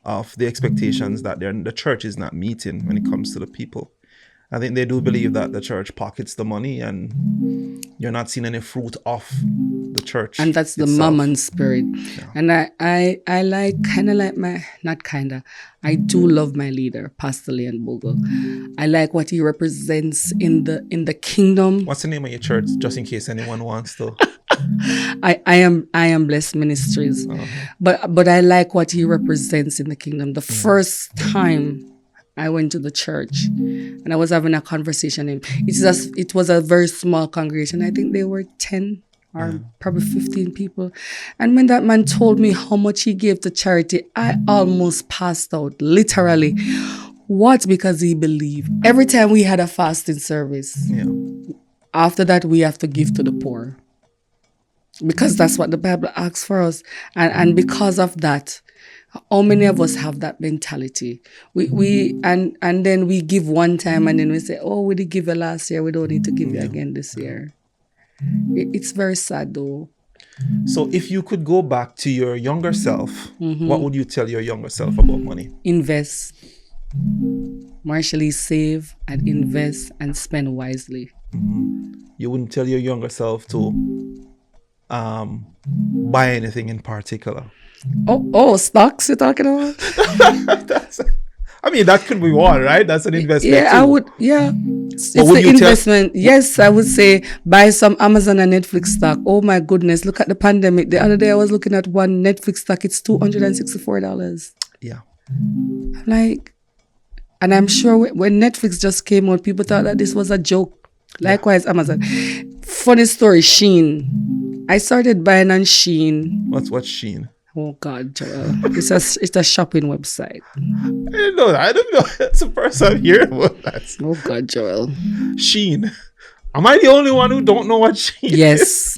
of the expectations that the church is not meeting when it comes to the people. I think they do believe that the church pockets the money, and you're not seeing any fruit of the church. And that's the mammon spirit. And I I do love my leader, Pastor Leon Bogle. I like what he represents in the kingdom. What's the name of your church, just in case anyone wants to? I am Blessed Ministries. But I like what he represents in the kingdom. The first time I went to the church and I was having a conversation. It was a very small congregation. I think they were 10 or probably 15 people. And when that man told me how much he gave to charity, I almost passed out, literally. What? Because he believed. Every time we had a fasting service, Yeah. after that we have to give to the poor. Because that's what the Bible asks for us. And because of that, how many of us have that mentality? And then we give one time and then we say, oh, we did give you last year, we don't need to give you again this year. It's very sad though. So if you could go back to your younger self, what would you tell your younger self about money? Invest. Marshally save and invest and spend wisely. You wouldn't tell your younger self to buy anything in particular. Oh, stocks you're talking about? I mean, that could be one, right? That's an investment. Yeah, too. I would. Yeah, it's would the you tell- investment. Yes, I would say buy some Amazon and Netflix stock. Oh my goodness, look at the pandemic. The other day I was looking at one Netflix stock. It's $264. Yeah. Like, and I'm sure when Netflix just came out, people thought that this was a joke. Likewise, Amazon. Funny story, Shein. I started buying on Shein. What's Shein? Oh God, Joel. It's a shopping website. I didn't know that. I don't know. That's the first time hearing about that. Oh God, Joel. Shein. Am I the only one who don't know what Shein is? Yes.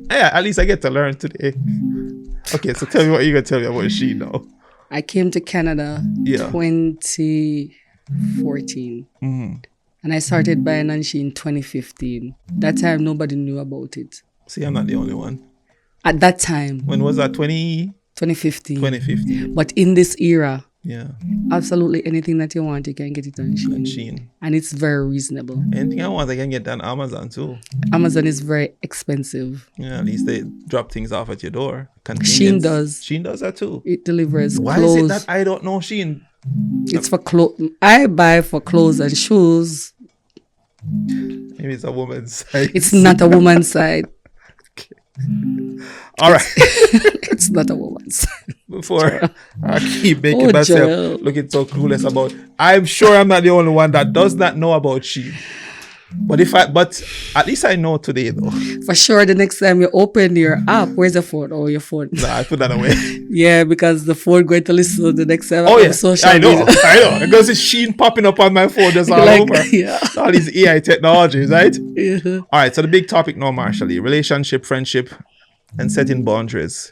Yeah, at least I get to learn today. Okay, so tell me what you're going to tell me about Shein now. I came to Canada Yeah. 2014. And I started buying on Shein 2015. That time, nobody knew about it. See, I'm not the only one. At that time, When was that? 2015. 2015. But in this era, Yeah. absolutely anything that you want, you can get it on Shein. Shein. And it's very reasonable. Anything I want, I can get on Amazon too. Amazon is very expensive. Yeah, at least they drop things off at your door. Shein does. Shein does that too. It delivers Why clothes. is it that I don't know Shein? It's for clothes. I buy for clothes and shoes. Maybe it's a woman's site. It's not a woman's side. All right. It's not a woman's side. Before I keep making Oh, myself Joel. looking so clueless about, I'm sure I'm not the only one that does not know about Shein. But at least I know today though. For sure, the next time you open your app, where's the phone? Oh, your phone. Nah, I put that away. Yeah, because the phone going to listen to the next time. Oh on yeah, social I know, media. I know. Because it's Shein popping up on my phone just all Like, over. yeah. All these AI technologies, right? Yeah. All right, so the big topic now, Marshally, relationship, friendship, and setting boundaries.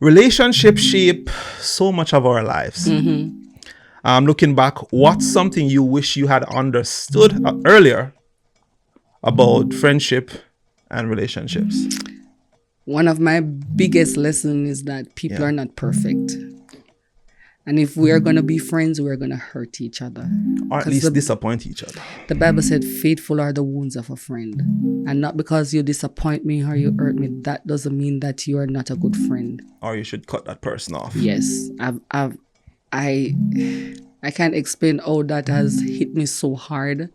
Relationships shape so much of our lives. Looking back, what's something you wish you had understood earlier about friendship and relationships? One of my biggest lessons is that people are not perfect. And if we are going to be friends, we are going to hurt each other. Or at 'Cause least disappoint each other. The Bible said, faithful are the wounds of a friend. And not because you disappoint me or you hurt me, that doesn't mean that you are not a good friend. Or you should cut that person off. Yes, I can't explain how that has hit me so hard,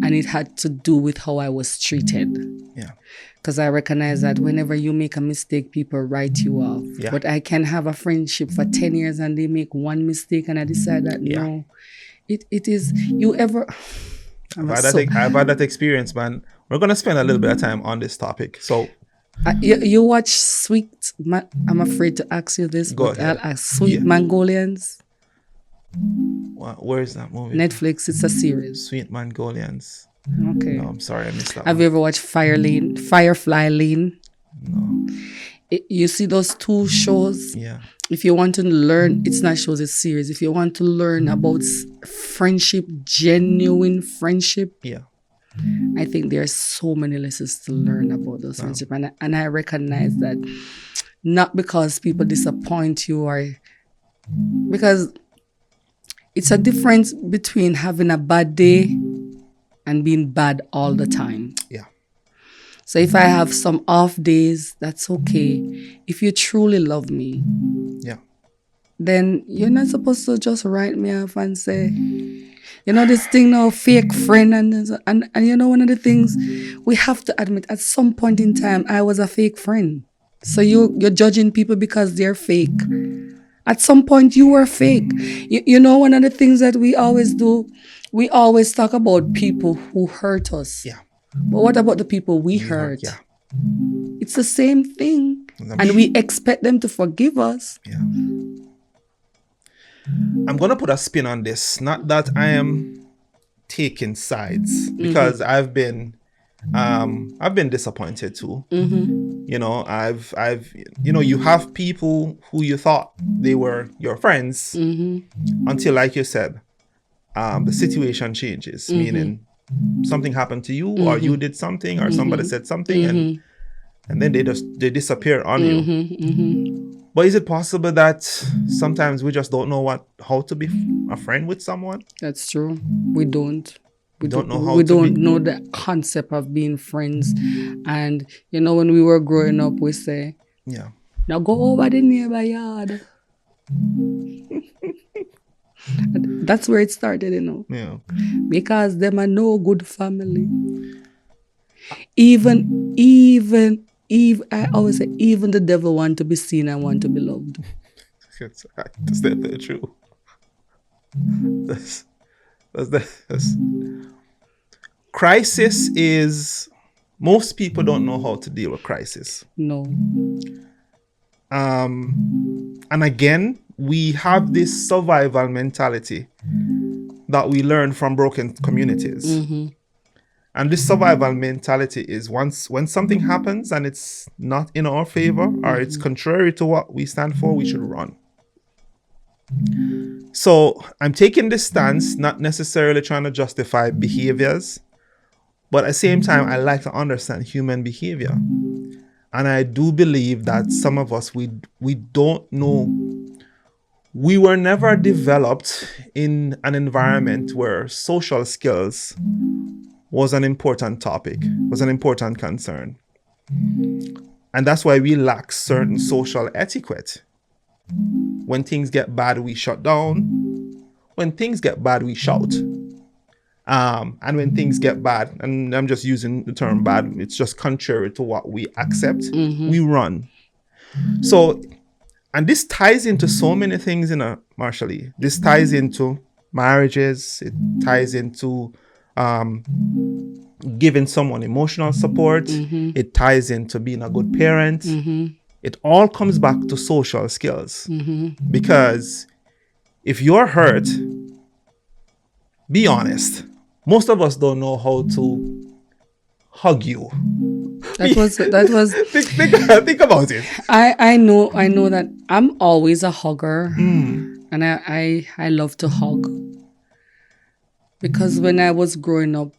and it had to do with how I was treated. Yeah. Because I recognize that whenever you make a mistake, people write you off. Yeah. But I can have a friendship for 10 years and they make one mistake and I decide that no, it is you ever. I've had that experience, man. We're gonna spend a little bit of time on this topic. So you watch I'm afraid to ask you this, Go but ahead. I'll ask Sweet Yeah. Mongolians. where is that movie? Netflix, it's a series. Sweet Mongolians. Okay. No, I'm sorry, I missed that. Have you ever watched Firefly Lane? No. You see those two shows? Yeah. If you want to learn, it's not shows, it's series. If you want to learn about friendship, genuine friendship, Yeah. I think there are so many lessons to learn about those friendships. And I recognize that not because people disappoint you or because it's a difference between having a bad day and being bad all the time. Yeah. So if I have some off days, that's okay. If you truly love me, Yeah. then you're not supposed to just write me off and say, you know, this thing now, fake friend. And you know, one of the things we have to admit, at some point in time, I was a fake friend. So you're judging people because they're fake. At some point, you were fake. You know, one of the things that we always do, we always talk about people who hurt us. Yeah. But what about the people we hurt? Yeah. It's the same thing. I'm And we expect them to forgive us. Yeah. I'm gonna put a spin on this. Not that I am taking sides, because I've been disappointed too. You know, I've you have people who you thought they were your friends until, like you said, the situation changes, meaning something happened to you, or you did something, or somebody said something, and then they disappear on you. But is it possible that sometimes we just don't know how to be a friend with someone? That's true. We don't. We don't know how we to don't be- know the concept of being friends. And when we were growing up, we say, Yeah. now go over the neighbor yard. That's where it started, Yeah. because them are no good family. Even I always say, even the devil want to be seen and want to be loved. That's definitely true. That's crisis is, most people don't know how to deal with crisis. No. And again, we have this survival mentality that we learn from broken communities. And this survival mentality is, when something happens and it's not in our favor, or it's contrary to what we stand for, we should run. So I'm taking this stance, not necessarily trying to justify behaviors, but at the same time, I like to understand human behavior. And I do believe that some of us, we don't know. We were never developed in an environment where social skills was an important topic, was an important concern. And that's why we lack certain social etiquette. When things get bad, we shut down. When things get bad, we shout. And when things get bad, and I'm just using the term bad, it's just contrary to what we accept, we run. So, and this ties into so many things Marshall Lee. This ties into marriages. It ties into giving someone emotional support. It ties into being a good parent. It all comes back to social skills. Because if you're hurt, be honest. Most of us don't know how to hug you. That was think about it. I know that I'm always a hugger, and I love to hug. Because when I was growing up,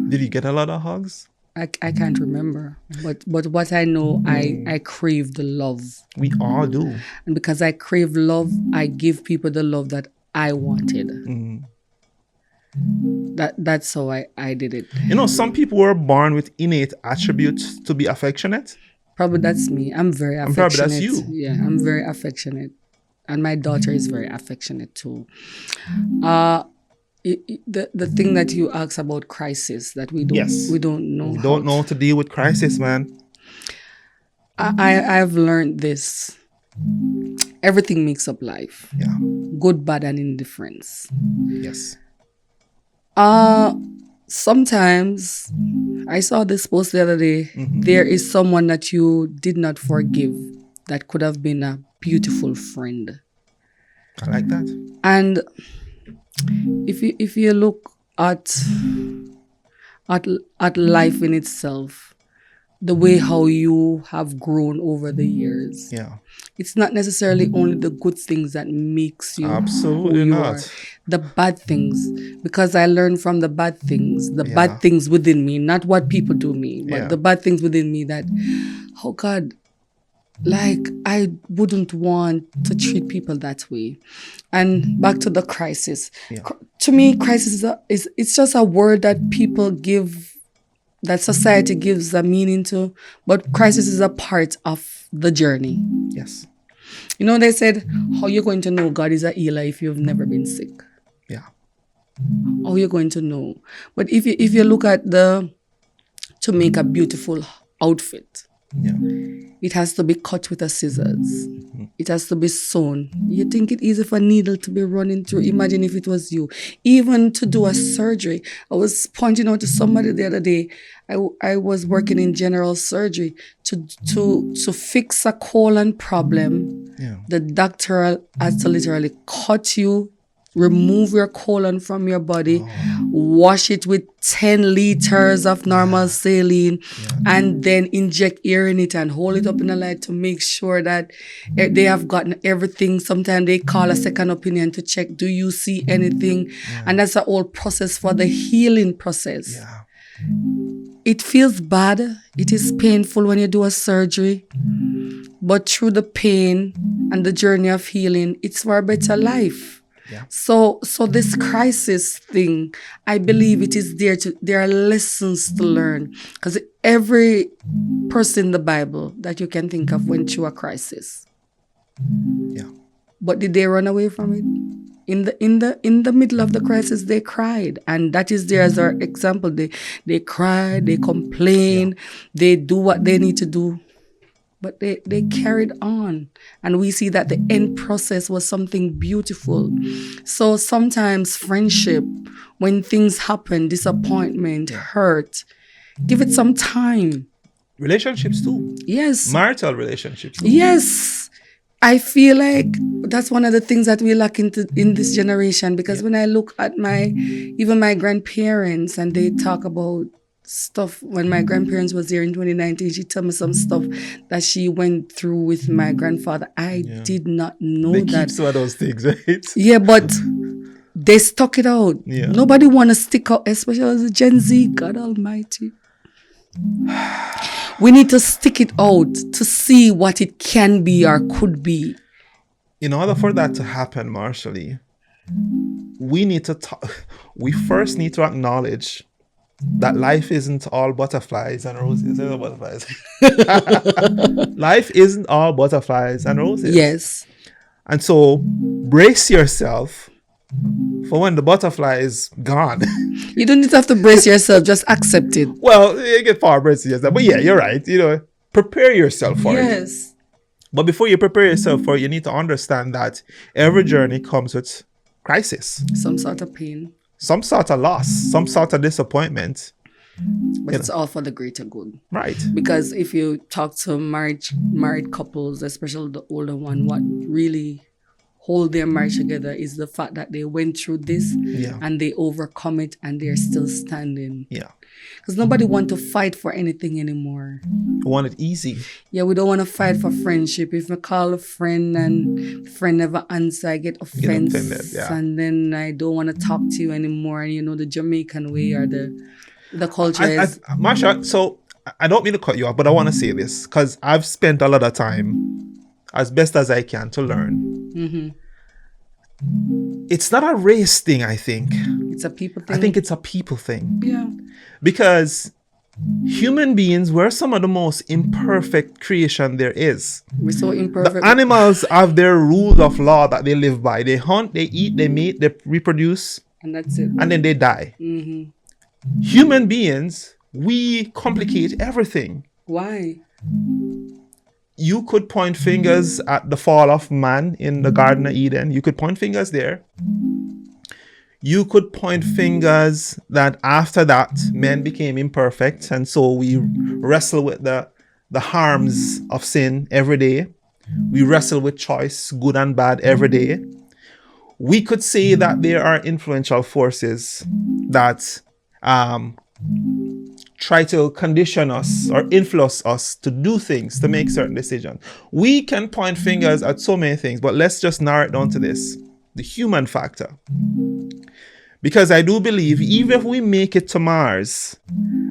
did you get a lot of hugs? I can't remember, but what I know, I crave the love. We all do. And because I crave love, I give people the love that I wanted. That's how I did it. Some people were born with innate attributes to be affectionate. Probably that's me. I'm very affectionate. Probably that's you. Yeah, I'm very affectionate, and my daughter is very affectionate too. The thing that you asked about crisis, that we don't know. We don't know how to deal with crisis, man. I've learned this. Everything makes up life. Yeah. Good, bad, and indifference. Yes. Sometimes, I saw this post the other day. There is someone that you did not forgive that could have been a beautiful friend. I like that. And if you look at life in itself, the way how you have grown over the years, it's not necessarily only the good things that makes you absolutely who you not are. The bad things, because I learned from the bad things, bad things within me, not what people do me, but the bad things within me that, oh God, like I wouldn't want to treat people that way. And back to the crisis. To me, crisis is it's just a word that people give, that society gives a meaning to, but crisis is a part of the journey. Yes. They said, how you going to know God is a healer if you've never been sick? Yeah. How you going to know? But if you look at to make a beautiful outfit, Yeah. It has to be cut with a scissors. It has to be sewn. You think it easy for a needle to be running through? Imagine if it was you. Even to do a surgery. I was pointing out to somebody the other day, I was working in general surgery to fix a colon problem. Yeah. The doctor had to literally cut you, remove your colon from your body, wash it with 10 liters of normal saline, and then inject air in it and hold it up in the light to make sure that they have gotten everything. Sometimes they call a second opinion to check, do you see anything? And that's a whole process for the healing process. Yeah. It feels bad. It is painful when you do a surgery. But through the pain and the journey of healing, it's for a better life. Yeah. So this crisis thing, I believe it is there are lessons to learn. Because every person in the Bible that you can think of went through a crisis. Yeah. But did they run away from it? In the middle of the crisis, they cried, and that is there as our example. They cried, they complained, they do what they need to do, but they carried on, and we see that the end process was something beautiful. So sometimes friendship, when things happen, disappointment, hurt, give it some time. Relationships too. Yes. Marital relationships too. Yes. I feel like that's one of the things that we lack in this generation, because when I look at even my grandparents, and they talk about stuff, when my grandparents was here in 2019, she told me some stuff that she went through with my grandfather. I did not know They that. keep some of those things, right? Yeah, but they stuck it out. Yeah. Nobody want to stick out, especially as a Gen Z. God almighty. We need to stick it out to see what it can be or could be. In order for that to happen, Marshally, we first need to acknowledge that life isn't all butterflies and roses. Life isn't all butterflies and roses. Yes. And so brace yourself for when the butterfly is gone. You don't need to have to brace yourself, just accept it. Well, you get far bracing yourself. But yeah, you're right. Prepare yourself for it. Yes. But before you prepare yourself for it, you need to understand that every journey comes with crisis. Some sort of pain. Some sort of loss, some sort of disappointment. But it's all for the greater good. Right. Because if you talk to married couples, especially the older one, what really hold their marriage together is the fact that they went through this and they overcome it, and they're still standing. Yeah. Because nobody want to fight for anything anymore. We want it easy. Yeah, we don't want to fight for friendship. If I call a friend and friend never answer, I get offense. And then I don't want to talk to you anymore. And the Jamaican way or the culture is... Marsha, so I don't mean to cut you off, but I want to say this because I've spent a lot of time as best as I can to learn. Mm-hmm. It's not a race thing, I think. It's a people thing. I think it's a people thing. Yeah. Because human beings, we're some of the most imperfect creation there is. We're so imperfect. The animals have their rules of law that they live by. They hunt, they eat, they mate, they reproduce. And that's it. And then they die. Mm-hmm. Human beings, we complicate everything. Why? You could point fingers at the fall of man in the Garden of Eden. You could point fingers there. You could point fingers that after that, men became imperfect. And so we wrestle with the harms of sin every day. We wrestle with choice, good and bad, every day. We could say that there are influential forces that try to condition us or influence us to do things, to make certain decisions. We can point fingers at so many things, but let's just narrow it down to this, the human factor. Because I do believe even if we make it to Mars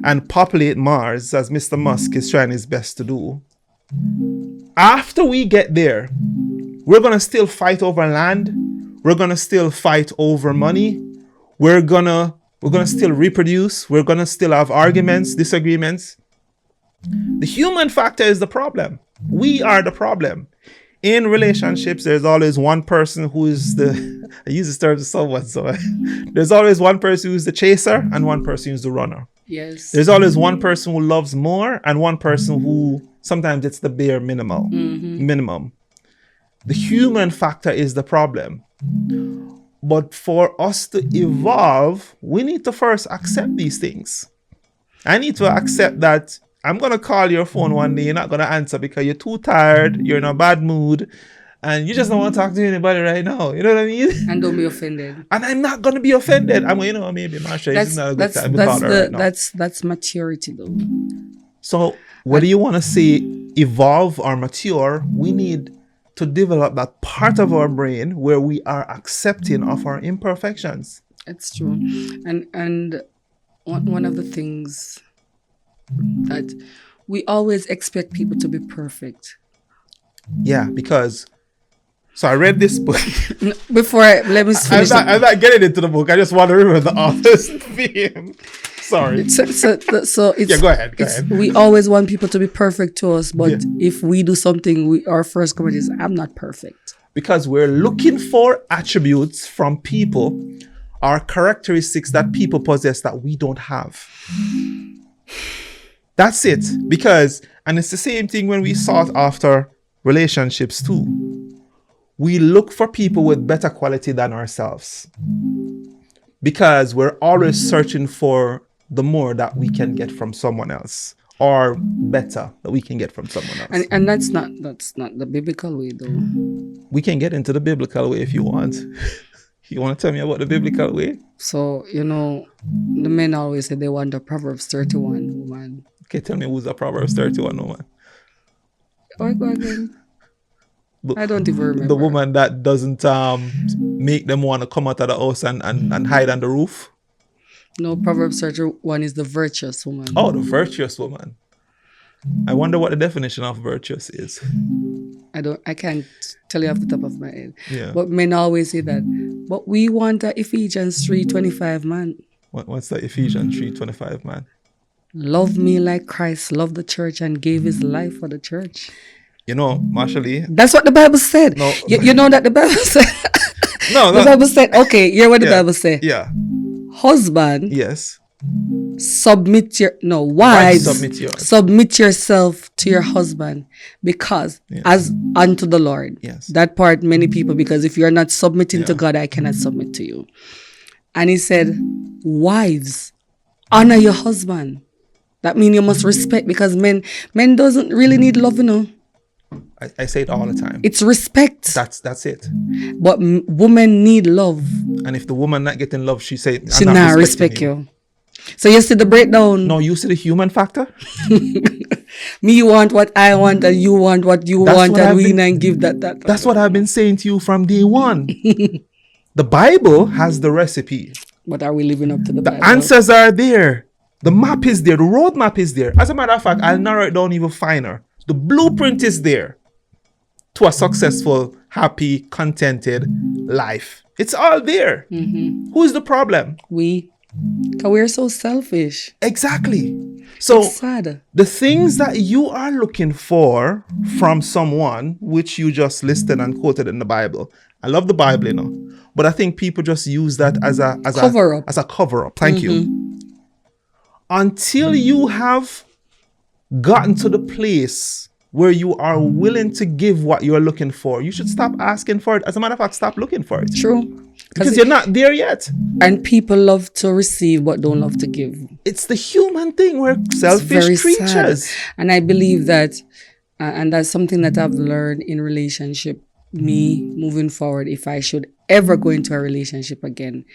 and populate Mars, as Mr. Musk is trying his best to do, after we get there, we're going to still fight over land. We're going to still fight over money. We're going to still reproduce. We're going to still have arguments, disagreements. The human factor is the problem. We are the problem. In relationships, there's always one person who is I use this term to someone, so there's always one person who's the chaser and one person who's the runner. Yes. There's always one person who loves more and one person who sometimes it's the bare minimum. The human factor is the problem. But for us to evolve, we need to first accept these things. I need to accept that I'm going to call your phone one day, you're not going to answer because you're too tired, you're in a bad mood, and you just don't want to talk to anybody right now. You know what I mean? And don't be offended. And I'm not going to be offended. I'm going, maybe Marsha, it's not a good time to call her right now. That's maturity, though. So whether you want to say evolve or mature, we need to develop that part of our brain where we are accepting of our imperfections. It's true. And one of the things that we always expect people to be perfect. Yeah, because so I read this book. Let me finish. I'm not getting into the book. I just want to remember the author's name. Sorry. So it's, yeah, go ahead. We always want people to be perfect to us, but if we do something, our first comment is, I'm not perfect. Because we're looking for attributes from people or characteristics that people possess that we don't have. That's it. And it's the same thing when we sought after relationships too. We look for people with better quality than ourselves. Because we're always searching for the more that we can get from someone else, or better that we can get from someone else. And that's not the biblical way, though. We can get into the biblical way if you want. You want to tell me about the biblical way? So, the men always say they want a Proverbs 31 woman. Okay, tell me who's a Proverbs 31 woman. Oh, go again. I don't even remember. The woman that doesn't make them want to come out of the house and hide on the roof? No, Proverbs 31 is the virtuous woman. Oh, the virtuous woman. I wonder what the definition of virtuous is. I can't tell you off the top of my head. Yeah. But men always say that. But we want a Ephesians 3:25 man. What's the Ephesians 3:25 man? Love me like Christ loved the church and gave his life for the church. Marsha Lee. That's what the Bible said. No. You know that the Bible said. No. The Bible said, okay, hear what the Bible said. Yeah. Husband. Yes. Wives, submit yourself to your husband because as unto the Lord. Yes. That part, many people, because if you're not submitting to God, I cannot submit to you. And he said, wives, honor your husband. That means you must respect, because men doesn't really need love, I say it all the time. It's respect. That's it. But women need love. And if the woman not getting love, she say, she not respect you. So you see the breakdown. No, you see the human factor. Me want what I want, and you want what you want, and we not give that. That's what I've been saying to you from day one. The Bible has the recipe. But are we living up to the Bible? The answers are there. The map is there. The roadmap is there. As a matter of fact, I'll narrow it down even finer. The blueprint is there to a successful, happy, contented life. It's all there. Mm-hmm. Who's the problem? Because we're so selfish. Exactly. So it's sad. The things that you are looking for from someone, which you just listed and quoted in the Bible. I love the Bible, but I think people just use that as a cover-up. As a cover-up. Thank you. Until you have gotten to the place where you are willing to give what you're looking for, you should stop asking for it. As a matter of fact, stop looking for it. True. Because you're not there yet. And people love to receive but don't love to give. It's the human thing. We're selfish creatures. Sad. And I believe that, and that's something that I've learned in relationship, me moving forward, if I should ever go into a relationship again,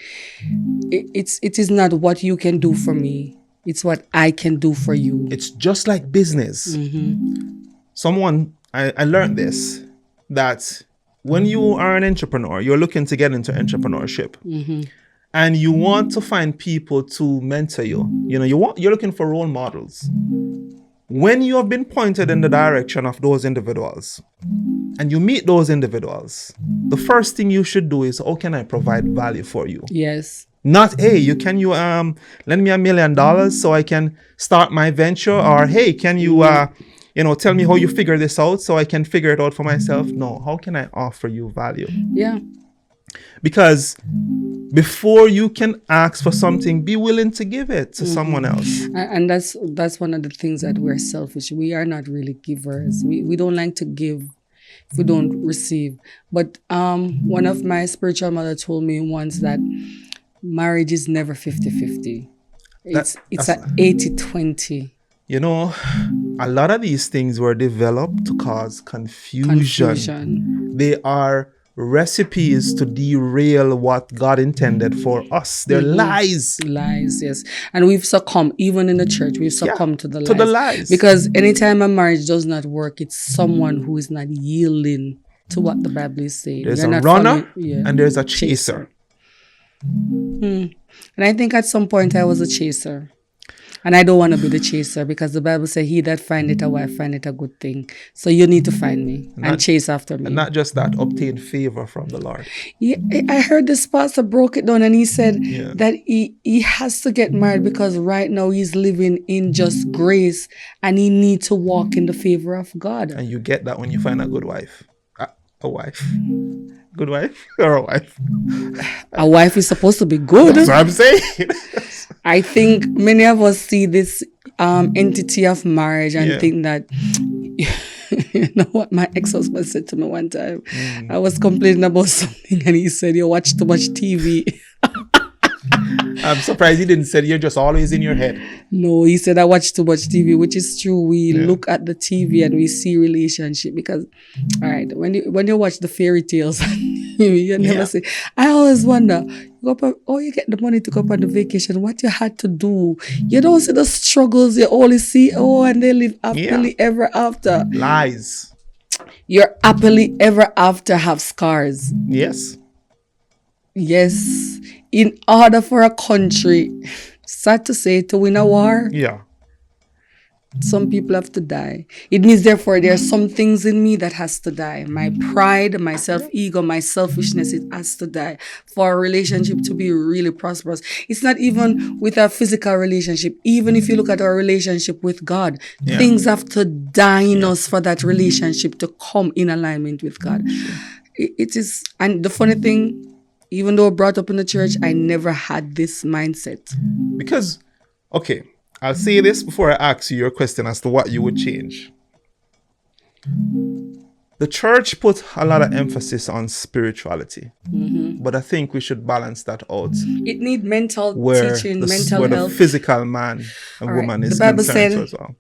it is not what you can do for me. It's what I can do for you. It's just like business. Mm-hmm. I learned this, that when you are an entrepreneur, you're looking to get into entrepreneurship, and you want to find people to mentor you. You're looking for role models. When you have been pointed in the direction of those individuals, and you meet those individuals, the first thing you should do is, how can I provide value for you? Yes. Not, hey, can you lend me $1 million so I can start my venture? Or, hey, can you tell me how you figure this out so I can figure it out for myself? No, how can I offer you value? Yeah. Because before you can ask for something, be willing to give it to someone else. And that's one of the things that we're selfish. We are not really givers. We don't like to give if we don't receive. But one of my spiritual mother told me once that marriage is never 50-50. It's that's- an 80-20. You know, a lot of these things were developed to cause confusion. They are recipes to derail what God intended for us. They're lies. Lies, yes. And we've succumbed, even in the church, we've succumbed to the lies. To the lies. Because anytime a marriage does not work, it's someone who is not yielding to what the Bible is saying. There's You're a not runner following- and there's a chaser. And I think at some point I was a chaser. And I don't want to be the chaser because the Bible says, he that findeth a wife findeth a good thing. So you need to find me and chase after me. And not just that, obtain favor from the Lord. Yeah, I heard this pastor broke it down and he said Yeah. that he has to get married because right now he's living in just grace and he needs to walk in the favor of God. And you get that when you find a good wife. A wife. Good wife or a wife? A wife is supposed to be good. That's what I'm saying. I think many of us see this entity of marriage and Yeah. think that, you know what my ex-husband said to me one time? I was complaining about something and he said, you watch too much TV. I'm surprised he didn't say you're just always in your head. No, he said I watch too much TV, which is true. We look at the TV and we see relationship because, all right, when you watch the fairy tales, you never say. I always wonder, you go up, you get the money to go up on the vacation. What you had to do? You don't see the struggles. You only see and they live happily ever after. Lies. Your happily ever after have scars. Yes. Yes, in order for a country, sad to say, to win a war, Yeah. some people have to die. It means, therefore, there are some things in me that has to die. My pride, my self-ego, my selfishness, it has to die for a relationship to be really prosperous. It's not even with a physical relationship. Even if you look at our relationship with God, things have to die in us for that relationship to come in alignment with God. It is, and the funny thing, even though brought up in the church, I never had this mindset. Because, okay, I'll say this before I ask you your question as to what you would change. The church put a lot of emphasis on spirituality, but I think we should balance that out. It needs mental Where teaching, the, mental where the health. physical man and woman is The Bible concerned said- as well.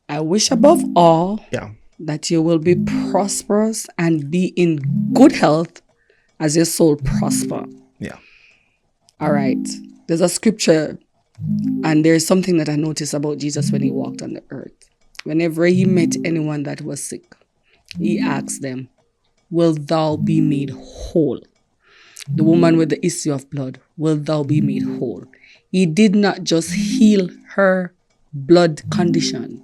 I wish above all Yeah. that you will be prosperous and be in good health as your soul prosper. Yeah. All right. There's a scripture, and there's something that I noticed about Jesus when he walked on the earth. Whenever he met anyone that was sick, he asked them, will thou be made whole? The woman with the issue of blood, will thou be made whole? He did not just heal her blood condition.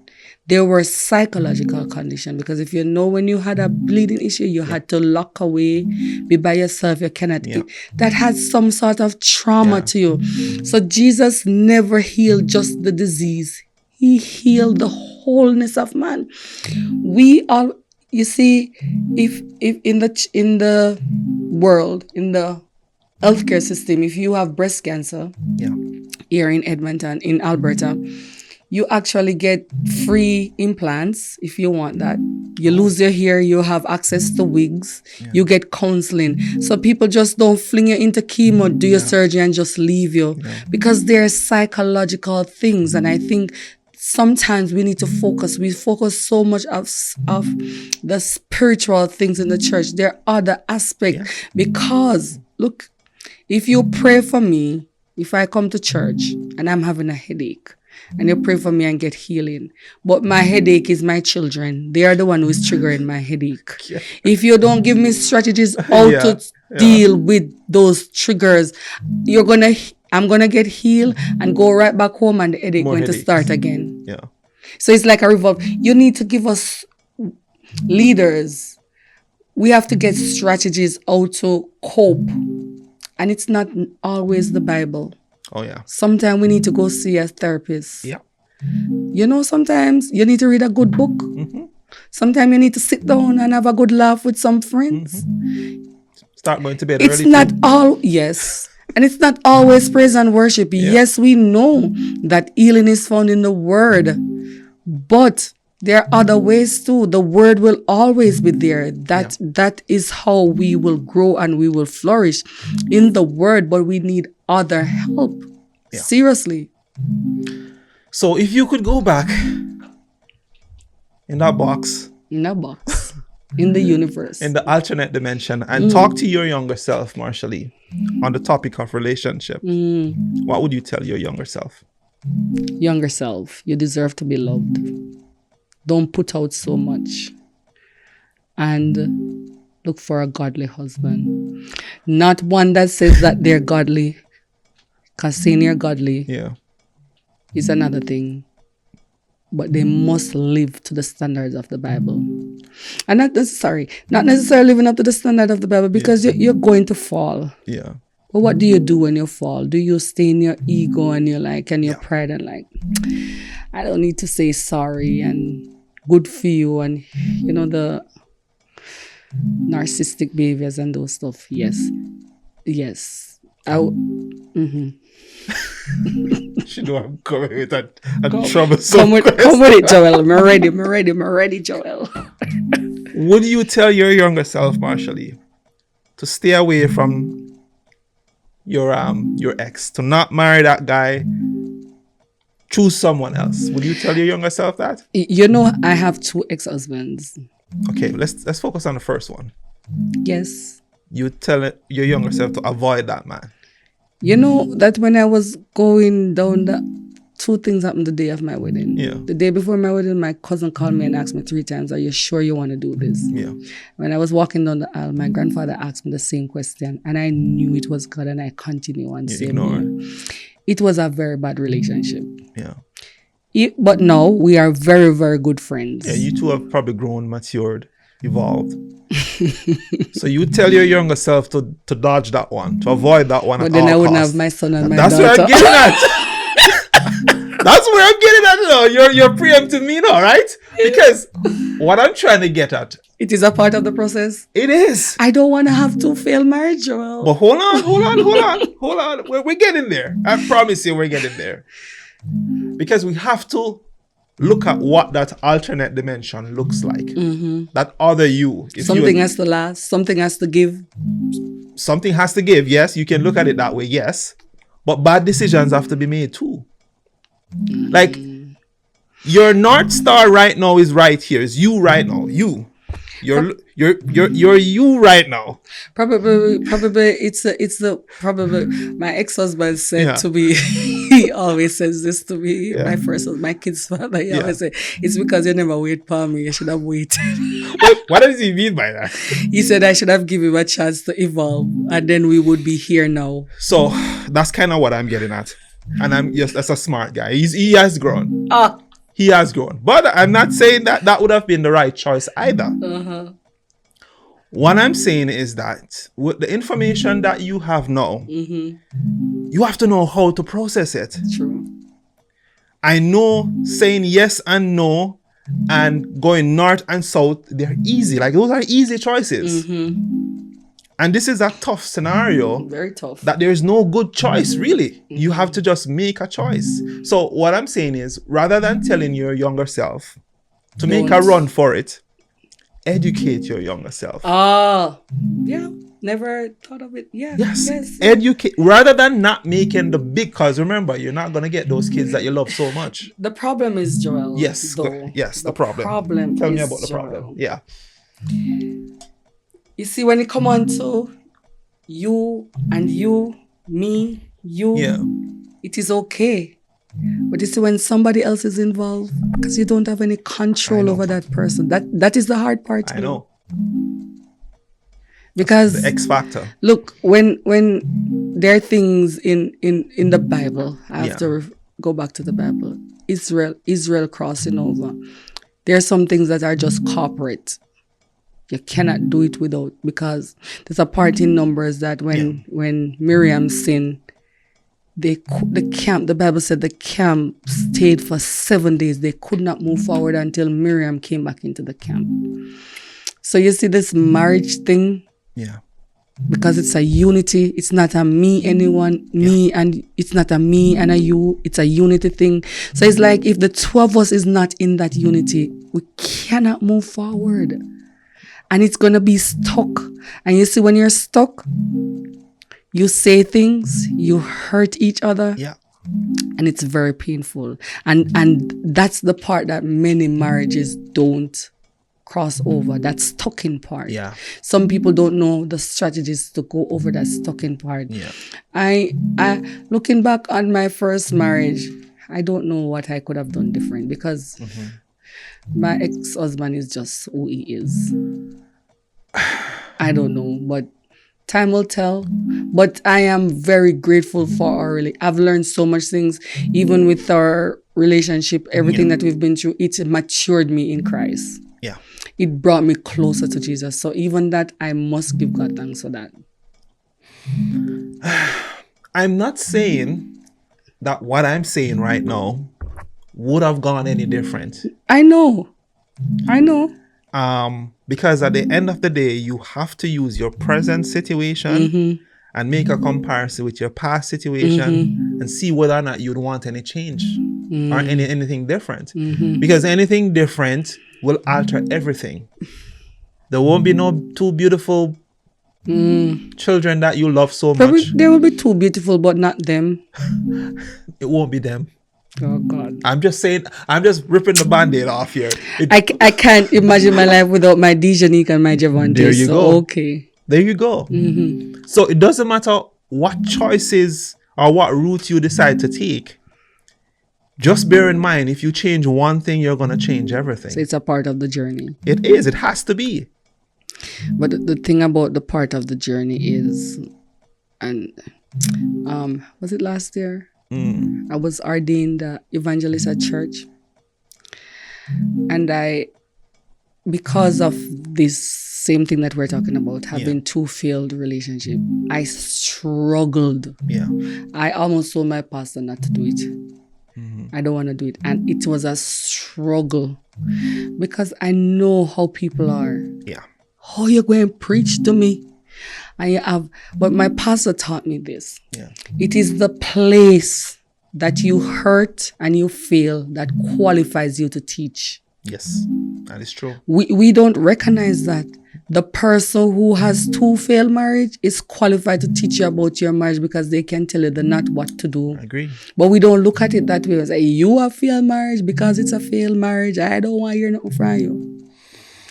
There were psychological conditions, because if you know, when you had a bleeding issue, you had to lock away, be by yourself, you cannot eat. That had some sort of trauma to you. So Jesus never healed just the disease. He healed the wholeness of man. We all, you see, if in the world, in the healthcare system, if you have breast cancer here in Edmonton, in Alberta, you actually get free implants if you want that. You lose your hair, you have access to wigs, you get counseling. So people just don't fling you into chemo, do your surgery and just leave you. Because there are psychological things. And I think sometimes we need to focus. We focus so much of the spiritual things in the church. There are other aspects. Because, look, if you pray for me, if I come to church and I'm having a headache, and you pray for me and get healing, but my headache is my children. They are the one who is triggering my headache. If you don't give me strategies how to deal with those triggers, I'm gonna get healed and go right back home, and the headache going to start again. Yeah. So it's like a revolve. You need to give us leaders. We have to get strategies how to cope, and it's not always the Bible. Oh, yeah. Sometimes we need to go see a therapist. Yeah. You know, sometimes you need to read a good book. Sometimes you need to sit down and have a good laugh with some friends. start going to bed It's early. not too. all, yes. And it's not always praise and worship. Yes, we know that healing is found in the word, but there are other ways too. The word will always be there. That is how we will grow and we will flourish in the word, but we need other help. Yeah. Seriously. So if you could go back in that box, In a box. In the universe. in the alternate dimension, and talk to your younger self, Marshallie, on the topic of relationship, what would you tell your younger self? Younger self, you deserve to be loved. Don't put out so much. And look for a godly husband. Not one that says that they're godly. Because saying you're godly Yeah. is another thing. But they must live to the standards of the Bible. And not necessarily living up to the standard of the Bible, because you're going to fall. Yeah. But what do you do when you fall? Do you stay in your ego and your pride and I don't need to say sorry and good for you and the narcissistic behaviors and those stuff? Yes. She know I'm coming with a troublesome Come with it, Joel. I'm ready, Joel. Would you tell your younger self, Marshallie, to stay away from your ex, to not marry that guy, choose someone else? Would you tell your younger self that? I have 2 ex-husbands. Okay, let's focus on the first one. Yes. You tell your younger self to avoid that man. You know that when I was going down, 2 things happened the day of my wedding. Yeah. The day before my wedding, my cousin called me and asked me 3 times, "Are you sure you want to do this?" Yeah. When I was walking down the aisle, my grandfather asked me the same question, and I knew it was God, and I continued on saying, Ignore. It was a very bad relationship. Yeah. But now we are very, very good friends. Yeah, you two have probably grown, matured, evolved. So you tell your younger self to dodge that one, to avoid that one. But at then all I wouldn't costs. have my son and my That's daughter. where I'm getting at. That's where I'm getting at. No, you're preempting me now, right? Because what I'm trying to get at, It is a part of the process. it is. I don't want to have to fail marriage, Joel. But hold on. We're getting there. I promise you, we're getting there. Because we have to look at what that alternate dimension looks like. That other you. If Something has to last. Something has to give. something has to give. Yes, you can look at it that way. Yes, but bad decisions have to be made too. Like your North Star right now is right here. Is you right now. You're you right now. Probably probably my ex-husband said to me, he always says this to me, my kid's father, he always say, it's because you never wait for me, you should have waited. What does he mean by that? He said I should have given him a chance to evolve and then we would be here now. So that's kind of what I'm getting at. And that's a smart guy. He has grown. He has grown. But I'm not saying that would have been the right choice either. What I'm saying is that with the information that you have now, you have to know how to process it. True. I know saying yes and no and going north and south, they're easy. Like those are easy choices. And this is a tough scenario. Very tough. That there's no good choice, really. You have to just make a choice. So what I'm saying is, rather than telling your younger self to make a run for it, educate your younger self. Yeah. Never thought of it. Yeah. Yes. Educate rather than not making the big, because remember, you're not gonna get those kids that you love so much. The problem is, Joel. Yes. Though, The problem. Tell me about the problem. Yeah. You see, when it come on to you and you, me, you, it is okay. But you see, when somebody else is involved, because you don't have any control over that person, that is the hard part. I know. Because the X factor. Look, when there are things in the Bible, I have to go back to the Bible. Israel crossing over. There are some things that are just corporate. You cannot do it without, because there's a part in Numbers that when Miriam sinned, the Bible said the camp stayed for 7 days. They could not move forward until Miriam came back into the camp. So you see this marriage thing. Yeah. because it's a unity. It's not a me, anyone, me, and it's not a me and a you. It's a unity thing. So it's like if the two of us is not in that unity, we cannot move forward. And it's going to be stuck. And you see, when you're stuck, you say things, you hurt each other. Yeah. And it's very painful. And that's the part that many marriages don't cross over, that stucking part. Yeah. Some people don't know the strategies to go over that stucking part. Yeah. I looking back on my first marriage, I don't know what I could have done different, because my ex-husband is just who he is. I don't know, but time will tell. But I am very grateful for our relationship. I've learned so much things, even with our relationship, everything that we've been through, it matured me in Christ. Yeah. It brought me closer to Jesus. So even that, I must give God thanks for that. I'm not saying that what I'm saying right now would have gone any different. I know. Because at the end of the day, you have to use your present situation and make a comparison with your past situation and see whether or not you'd want any change or anything different. Because anything different will alter everything. There won't be no two beautiful children that you love so much. They will be too beautiful, but not them. It won't be them. Oh God. I'm just saying, I'm just ripping the band-aid off here. I can't imagine my life without my Dijanique and my Javante. There you go. Okay. There you go. So it doesn't matter what choices or what route you decide to take. Just bear in mind, if you change one thing, you're going to change everything. So it's a part of the journey. It is. It has to be. But the thing about the part of the journey is, and was it last year? I was ordained evangelist at church. And because of this same thing that we're talking about, having two failed relationships, I struggled. Yeah. I almost told my pastor not to do it. I don't want to do it. And it was a struggle because I know how people are. Yeah. How you going to preach to me? But my pastor taught me this. Yeah. It is the place that you hurt and you fail that qualifies you to teach. Yes, that is true. We don't recognize that. The person who has two failed marriage is qualified to teach you about your marriage because they can tell you the not what to do. I agree. But we don't look at it that way. We say, you have failed marriage because it's a failed marriage. I don't want to hear nothing from you.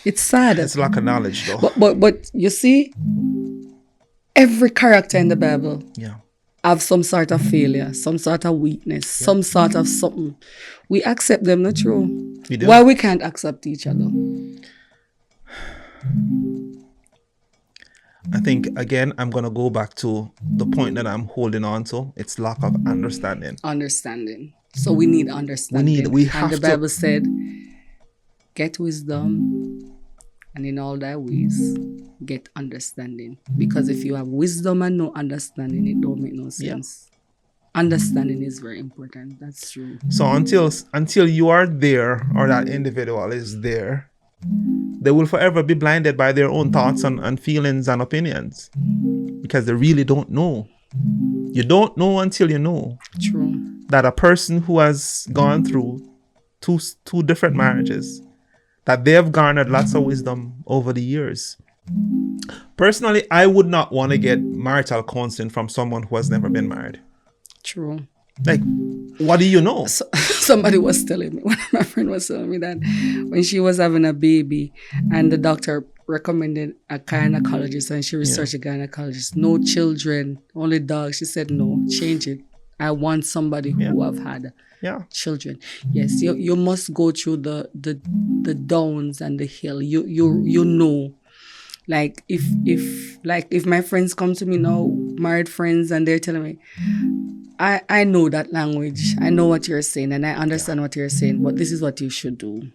It's sad. It's lack of knowledge, though. But you see, every character in the Bible have some sort of failure, some sort of weakness, some sort of something. We accept them, not true. We do. Why we can't accept each other? I think, again, I'm going to go back to the point that I'm holding on to. It's lack of understanding. Understanding. So we need understanding. We have and the Bible said, get wisdom, and in all thy ways, get understanding. Because if you have wisdom and no understanding, it don't make no sense. Understanding is very important. That's true. So until you are there, or that individual is there, they will forever be blinded by their own thoughts and feelings and opinions, because they really don't know. You don't know until you know. True. That a person who has gone through two different marriages, that they have garnered lots of wisdom over the years. Personally, I would not want to get marital counseling from someone who has never been married. True. Like, what do you know? So, somebody was telling me, one of my friends was telling me that when she was having a baby and the doctor recommended a gynecologist and she researched a gynecologist, no children, only dogs. She said, no, change it. I want somebody who have had children. Yes, you must go through the downs and the hill. You know. Like if my friends come to me now, married friends, and they're telling me, I know that language. I know what you're saying and I understand what you're saying, but this is what you should do.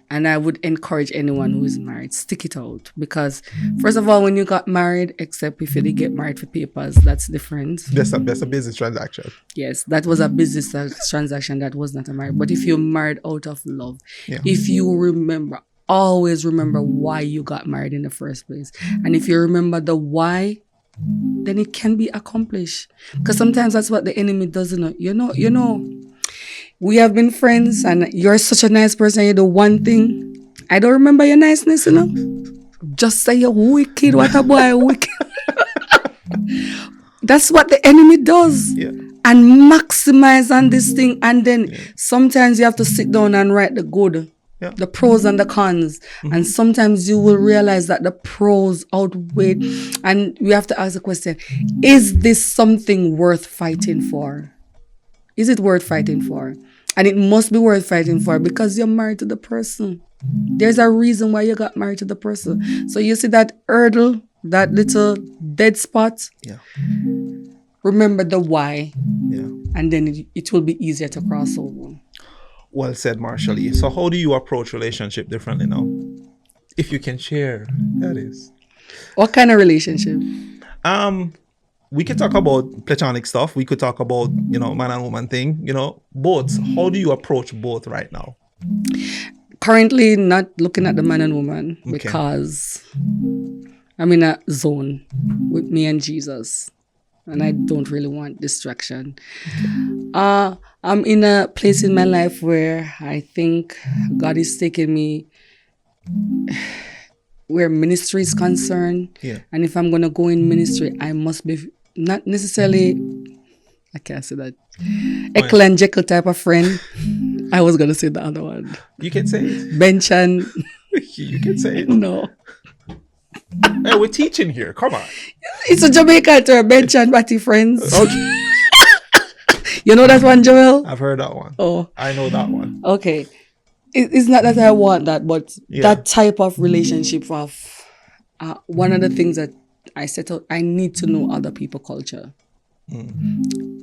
And I would encourage anyone who is married, stick it out. Because first of all, when you got married, except if you did get married for papers, that's different. That's a business transaction. Yes, that was a business transaction. That was not a marriage. But if you're married out of love, if you remember always remember why you got married in the first place. And if you remember the why, then it can be accomplished. Because sometimes that's what the enemy doesn't know. You know, we have been friends and you're such a nice person. You do one thing. I don't remember your niceness, you know. Just say you're wicked. What a boy, wicked. That's what the enemy does. Yeah. And maximize on this thing. And then sometimes you have to sit down and write the good, the pros and the cons. And sometimes you will realize that the pros outweigh. And we have to ask the question, is this something worth fighting for? Is it worth fighting for? And it must be worth fighting for because you're married to the person. There's a reason why you got married to the person. So you see that hurdle, that little dead spot? Yeah. Remember the why. Yeah. And then it will be easier to cross over. Well said, Marshall E. So how do you approach relationship differently now? If you can share, that is. What kind of relationship? We could talk about platonic stuff. We could talk about, man and woman thing, both. How do you approach both right now? Currently not looking at the man and woman because I'm in a zone with me and Jesus. And I don't really want distraction. I'm in a place in my life where I think God is taking me where ministry is concerned. Yeah. And if I'm going to go in ministry, I must be not necessarily, I can't say that, Ekel and Jekyll type of friend. I was going to say the other one. You can say it. Bench and... You can say it. No. Hey, we're teaching here. Come on. It's a Jamaican term, bench and batty friends. Okay. You know that one, Joel? I've heard that one. Oh. I know that one. Okay. It's not that I want that, but that type of relationship of one of the things that I set out, I need to know other people's culture.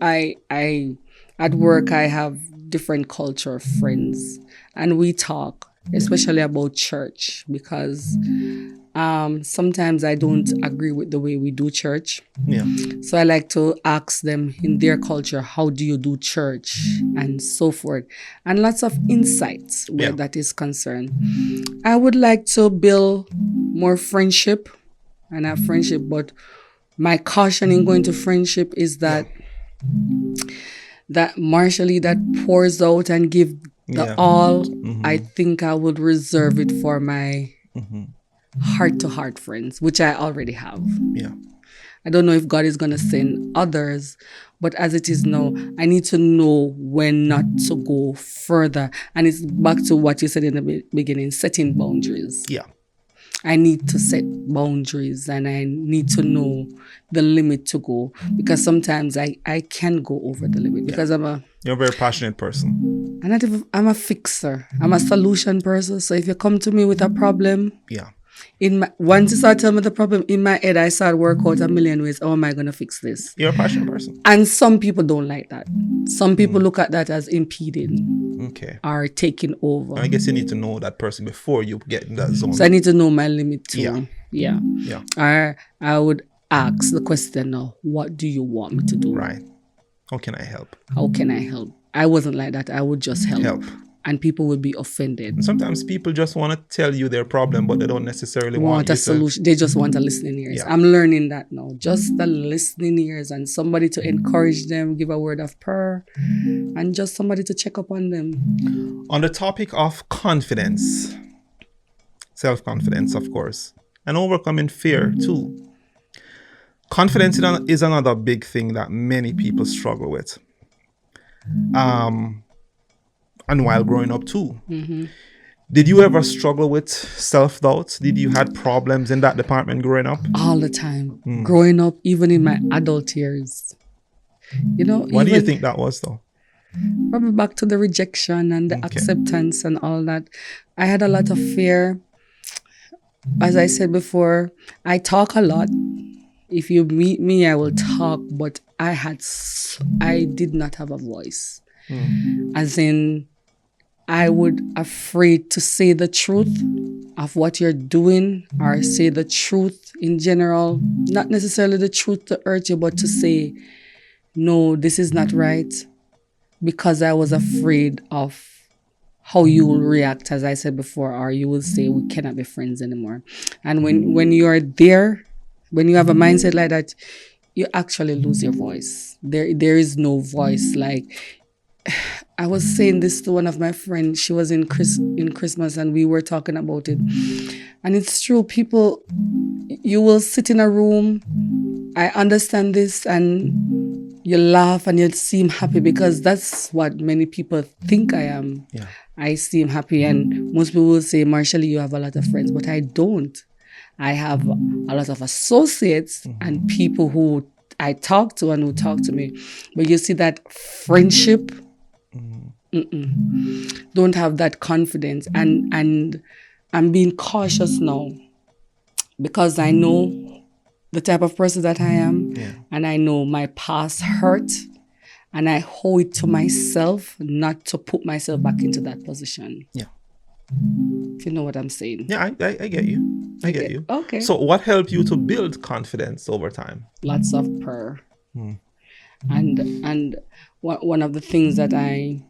I at work, I have different culture friends and we talk, especially about church, because sometimes I don't agree with the way we do church. Yeah. So I like to ask them in their culture, how do you do church and so forth, and lots of insights where that is concerned. I would like to build more friendship and have friendship, but my caution in going to friendship is that that Marshall E. that pours out and give the all, I think I would reserve it for my heart-to-heart friends, which I already have. Yeah. I don't know if God is going to send others, but as it is now, I need to know when not to go further. And it's back to what you said in the beginning, setting boundaries. Yeah. I need to set boundaries and I need to know the limit to go, because sometimes I can go over the limit because you're a very passionate person. I'm a fixer. I'm a solution person. So if you come to me with a problem, once you start telling me the problem, in my head, I start work out a million ways. How am I going to fix this? You're a passionate person. And some people don't like that. Some people look at that as impeding. Okay. Or taking over. I guess you need to know that person before you get in that zone. So I need to know my limit too. Yeah. Or I would ask the question now, what do you want me to do? Right. How can I help? How can I help? I wasn't like that. I would just help. And people would be offended. And sometimes people just want to tell you their problem, but they don't necessarily want a solution. They just want a listening ears. I'm learning that now. Just the listening ears and somebody to encourage them, give a word of prayer, and just somebody to check up on them. On the topic of confidence, self-confidence, of course, and overcoming fear too. Confidence is another big thing that many people struggle with. And while growing up too. Did you ever struggle with self-doubt? Did you had problems in that department growing up? All the time. Growing up, even in my adult years. What do you think that was though? Probably back to the rejection and the acceptance and all that. I had a lot of fear. As I said before, I talk a lot. If you meet me, I will talk, but I did not have a voice. As in, I would afraid to say the truth of what you're doing or say the truth in general. Not necessarily the truth to hurt you, but to say, no, this is not right. Because I was afraid of how you will react, as I said before, or you will say we cannot be friends anymore. And when you're there, when you have a mindset like that, you actually lose your voice. There is no voice. Like, I was saying this to one of my friends. She was in Christmas, and we were talking about it. And it's true. People, you will sit in a room. I understand this, and you laugh and you seem happy because that's what many people think I am. Yeah. I seem happy, and most people will say, Marshall, you have a lot of friends, but I don't. I have a lot of associates and people who I talk to and who talk to me. But you see that friendship, don't have that confidence. And I'm being cautious now because I know the type of person that I am, and I know my past hurt, and I owe it to myself not to put myself back into that position. Yeah. If you know what I'm saying. Yeah, I get you. I get you. Okay. So what helped you to build confidence over time? Lots of prayer. And one of the things that I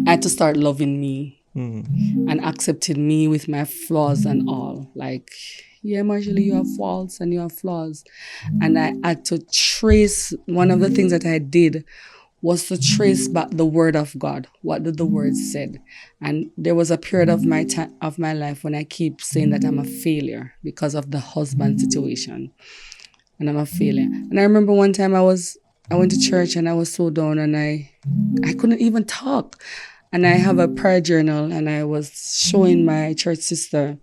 had to start loving me and accepting me with my flaws and all. Like, yeah, Marshall, you have faults and you have flaws. And I had to trace, one of the things that I did was to trace back the word of God. What did the word said? And there was a period of my life when I keep saying that I'm a failure because of the husband situation. And I'm a failure. And I remember one time I went to church and I was so down and I couldn't even talk. And I have a prayer journal and I was showing my church sister.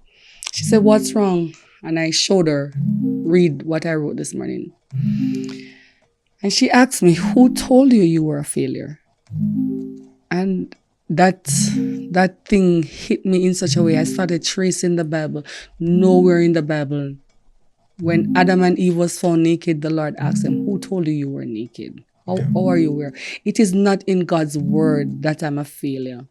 She said, "What's wrong?" And I showed her, read what I wrote this morning. And she asked me, "Who told you you were a failure?" And that thing hit me in such a way. I started tracing the Bible. Nowhere in the Bible, when Adam and Eve was found naked, the Lord asked them, "Who told you you were naked? How are you aware?" It is not in God's word that I'm a failure.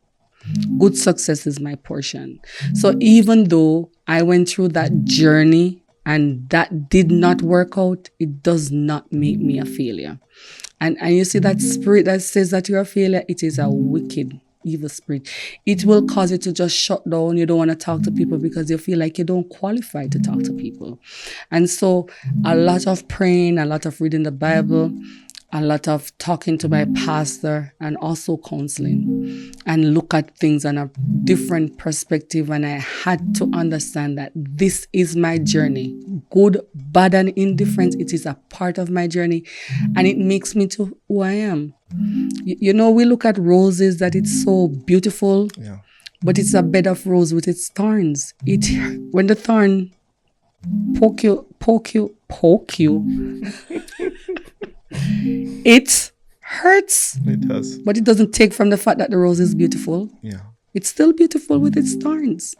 Good success is my portion. So even though I went through that journey and that did not work out, it does not make me a failure. And you see that spirit that says that you're a failure, it is a wicked, evil spirit. It will cause you to just shut down. You don't want to talk to people because you feel like you don't qualify to talk to people. And so a lot of praying, a lot of reading the Bible, a lot of talking to my pastor, and also counseling, and look at things on a different perspective. And I had to understand that this is my journey. Good, bad, and indifference, it is a part of my journey. And it makes me to who I am. You know, we look at roses, that it's so beautiful, but it's a bed of rose with its thorns. When the thorn poke you, it hurts. It does. But it doesn't take from the fact that the rose is beautiful. Yeah. It's still beautiful with its thorns.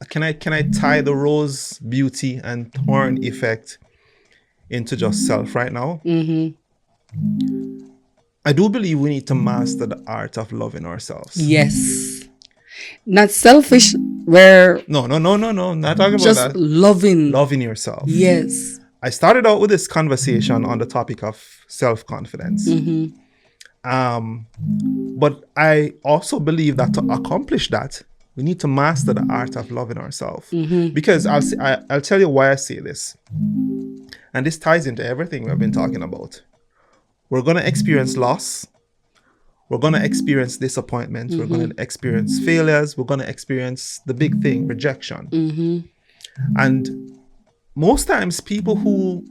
Can I tie the rose beauty and thorn effect into just self right now? I do believe we need to master the art of loving ourselves. Yes. Not selfish, where... No. Not talking about just that. loving yourself. Yes. I started out with this conversation on the topic of self-confidence. But I also believe that to accomplish that, we need to master the art of loving ourselves. Because I'll tell you why I say this. And this ties into everything we've been talking about. We're going to experience loss. We're going to experience disappointment. We're going to experience failures. We're going to experience the big thing, rejection. And most times people who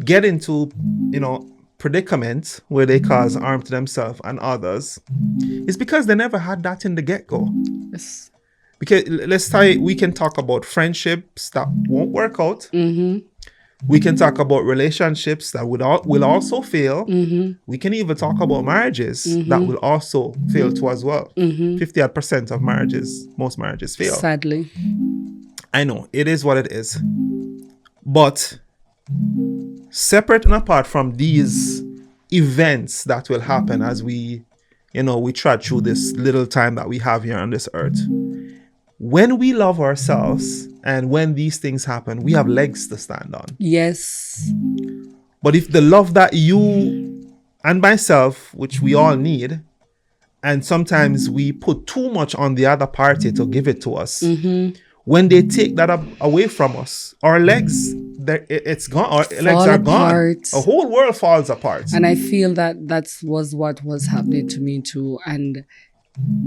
get into, predicaments where they cause harm to themselves and others is because they never had that in the get-go. Yes. Because we can talk about friendships that won't work out. We can talk about relationships that will also fail. We can even talk about marriages that will also fail too as well. 50% of most marriages fail. Sadly. I know, it is what it is. But separate and apart from these events that will happen as we trudge through this little time that we have here on this earth, when we love ourselves and when these things happen, we have legs to stand on. Yes. But if the love that you and myself, which we all need, And sometimes we put too much on the other party to give it to us. Mm-hmm. When they take that away from us, our legs, it's gone. Our legs are apart. gone. A whole world falls apart. And I feel that was what was happening to me too. And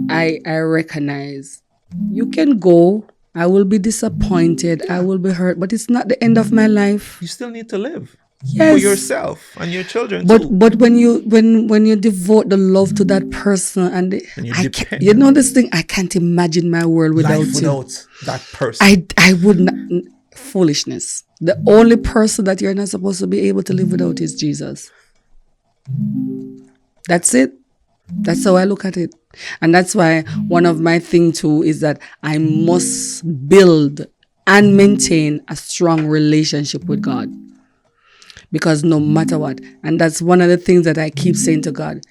I recognize you can go. I will be disappointed. I will be hurt, but it's not the end of my life. You still need to live. Yes. For yourself and your children but too. But when you devote the love to that person and you know this thing, I can't imagine my world without that person. I would not. Foolishness. The only person that you're not supposed to be able to live without is Jesus. That's it. That's how I look at it. And that's why one of my things too is that I must build and maintain a strong relationship with God. Because no matter what, and that's one of the things that I keep saying to God,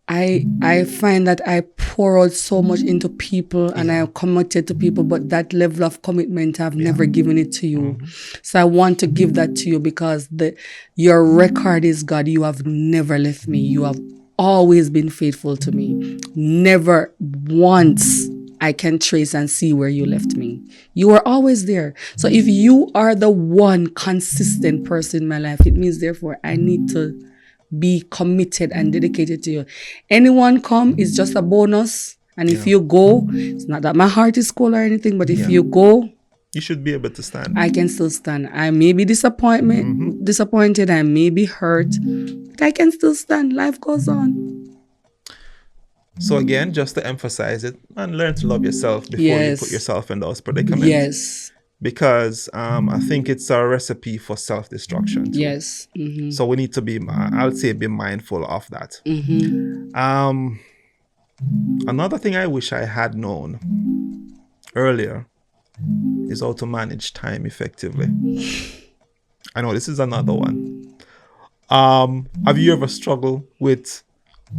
I find that I pour out so much into people and I am committed to people, but that level of commitment, I've never given it to you. Mm-hmm. So I want to give that to you because your record is, God, you have never left me. You have always been faithful to me. Never once I can trace and see where you left me. You are always there. So if you are the one consistent person in my life, it means therefore I need to be committed and dedicated to you. Anyone come is just a bonus. And if you go, it's not that my heart is cold or anything, but if you go, you should be able to stand. I can still stand. I may be disappointed, I may be hurt, but I can still stand. Life goes on. So again, just to emphasize it, and learn to love yourself before you put yourself in those predicaments. Yes. Because I think it's a recipe for self-destruction too. Yes. Mm-hmm. So we need to be, I would say, be mindful of that. Mm-hmm. Another thing I wish I had known earlier is how to manage time effectively. I know this is another one. Have you ever struggled with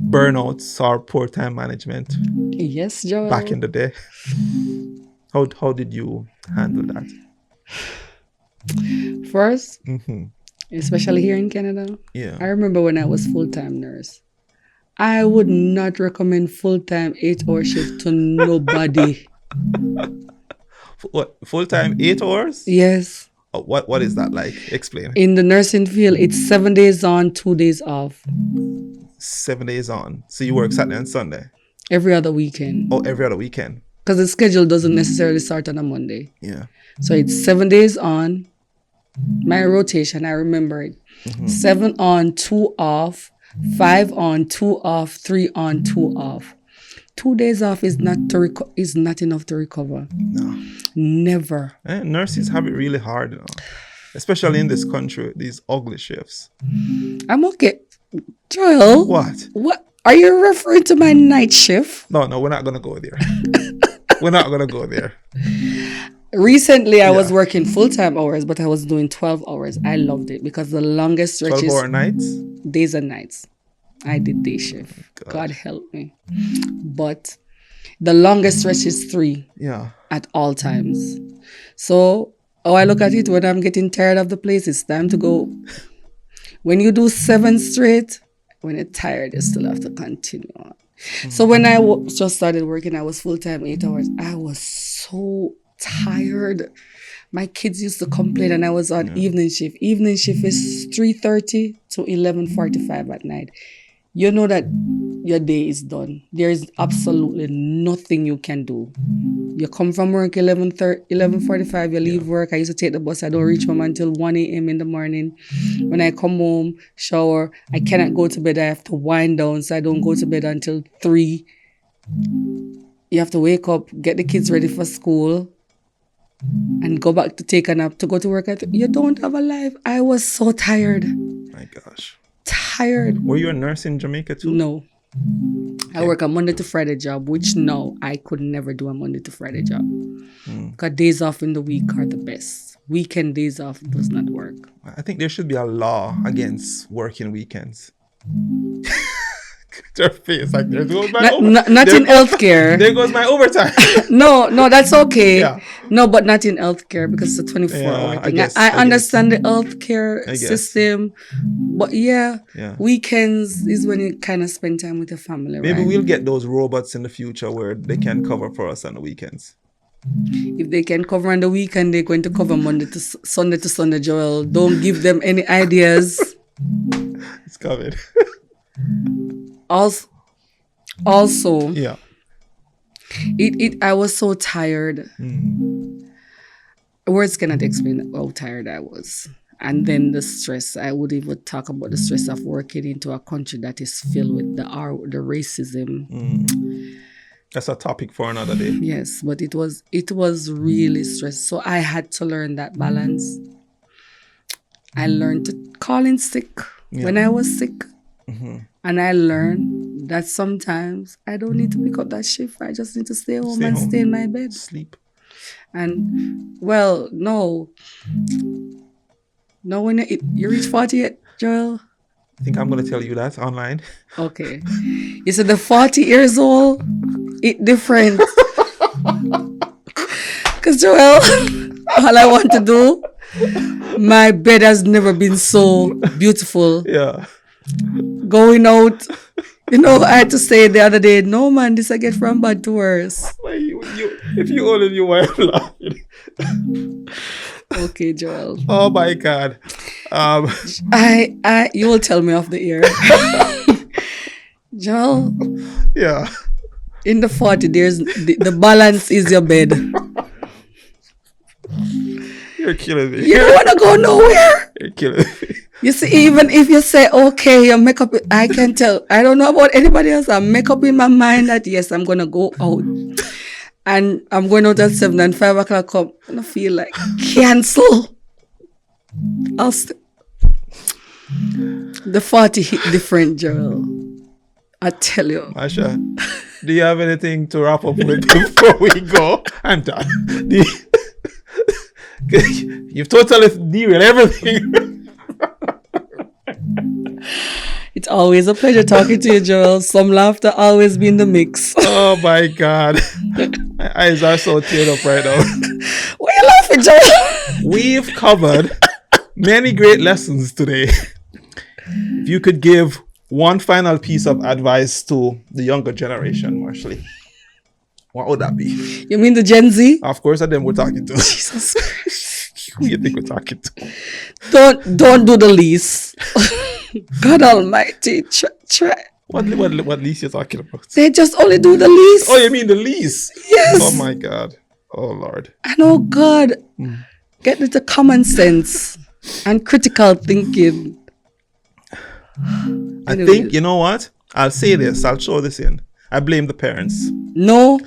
burnouts or poor time management? Yes, Joel. Back in the day. How did you handle that? First, especially here in Canada, I remember when I was full-time nurse, I would not recommend full-time 8-hour shift to nobody. What, full-time 8 hours? Yes. What is that like? Explain. In the nursing field, it's 7 days on, 2 days off. 7 days on. So you work Saturday and Sunday? Every other weekend. Oh, every other weekend. Because the schedule doesn't necessarily start on a Monday. Yeah. So it's 7 days on. My rotation, I remember it. 7 on, 2 off, 5 on, 2 off, 3 on, 2 off. 2 days off is not enough to recover. No. Never. Nurses have it really hard, you know? Especially in this country, these ugly shifts. I'm okay. Joel. What? Are you referring to my night shift? No, we're not going to go there. We're not going to go there. Recently, I was working full-time hours, but I was doing 12 hours. I loved it because the longest stretches... 12-hour nights? Days and nights. I did day shift. God help me. But the longest stretch is 3. Yeah. At all times. So, I look at it when I'm getting tired of the place, it's time to go. When you do 7 straight, when you're tired, you still have to continue on. So when I just started working, I was full-time 8 hours. I was so tired. My kids used to complain and I was on evening shift. Evening shift is 3:30 to 11:45 at night. You know that your day is done. There is absolutely nothing you can do. You come from work 11:45, you leave work. I used to take the bus. I don't reach home until 1 a.m. in the morning. When I come home, shower, I cannot go to bed. I have to wind down, so I don't go to bed until 3. You have to wake up, get the kids ready for school, and go back to take a nap to go to work. You don't have a life. I was so tired. My gosh. Tired. Were you a nurse in Jamaica too? No. I work a Monday to Friday job, which no, I could never do a Monday to Friday job. Because days off in the week are the best. Weekend days off does not work. I think there should be a law against working weekends. Their face like there goes my Not in healthcare. There goes my overtime. No, that's okay. Yeah. No, but not in healthcare because it's a 24-hour Yeah, I thing. guess, I I guess. understand the healthcare I guess. system, but yeah, Yeah. weekends is when you kind of spend time with your family, Maybe right? we'll get those robots in the future where they can cover for us on the weekends. If they can cover on the weekend, they're going to cover Monday to Sunday, Joel. Don't give them any ideas. It's covered. Also, Yeah. I was so tired. Mm. Words cannot explain how tired I was. And then the stress. I would even talk about the stress of working into a country that is filled with the racism. Mm. That's a topic for another day. Yes, but it was really stressful. So I had to learn that balance. I learned to call in sick when I was sick. Mm-hmm. And I learned that sometimes I don't need to pick up that shift. I just need to stay home and stay in my bed. Sleep. And, well, no. No, when you reach 48, Joel? I think I'm going to tell you that online. Okay. You said the 40 years old, it different. Because, Joel, all I want to do, my bed has never been so beautiful. Yeah. Going out, I had to say the other day, no man, this I get from bad to worse. Like if you only knew why I'm laughing. Okay, Joel. Oh my God. You will tell me off the air. Joel, Yeah. in the 40, there's the balance is your bed. You're killing me. You don't want to go nowhere. You're killing me. You see, even if you say, okay, your makeup, I can tell. I don't know about anybody else. I make up in my mind that, yes, I'm going to go out. And I'm going out at 7 and 5 o'clock come. I don't feel like cancel. The 40 hit different, Joel. I tell you. Masha, do you have anything to wrap up with before we go? I'm done. You've totally derailed everything. It's always a pleasure talking to you, Joel. Some laughter always be in the mix. Oh my God. My eyes are so teared up right now. Why are you laughing, Joel? We've covered many great lessons today. If you could give one final piece of advice to the younger generation, Marshley, what would that be? You mean the Gen Z? Of course, and then we're talking to. Jesus Christ. Who you think we're talking to? Don't do the lease. God Almighty, try. What lease you're talking about? They just only do the lease. Oh, you mean the lease? Yes. Oh my God. Oh Lord. And oh God, get into common sense and critical thinking. I think, you know what? I'll say this. I'll show this in. I blame the parents. No.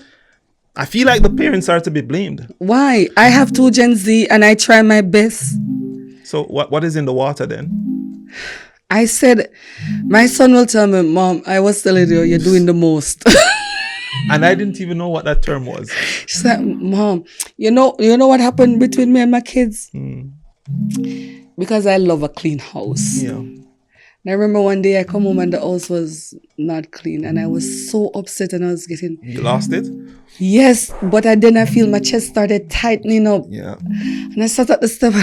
I feel like the parents are to be blamed. Why? I have 2 Gen Z and I try my best. So what is in the water then? I said, my son will tell me, Mom, I was telling you, you're doing the most. And I didn't even know what that term was. She's like, Mom, you know what happened between me and my kids? Because I love a clean house. Yeah. And I remember one day I come home and the house was not clean. And I was so upset and I was getting... You lost it? Yes, but then I feel my chest started tightening up. Yeah. And I sat at the step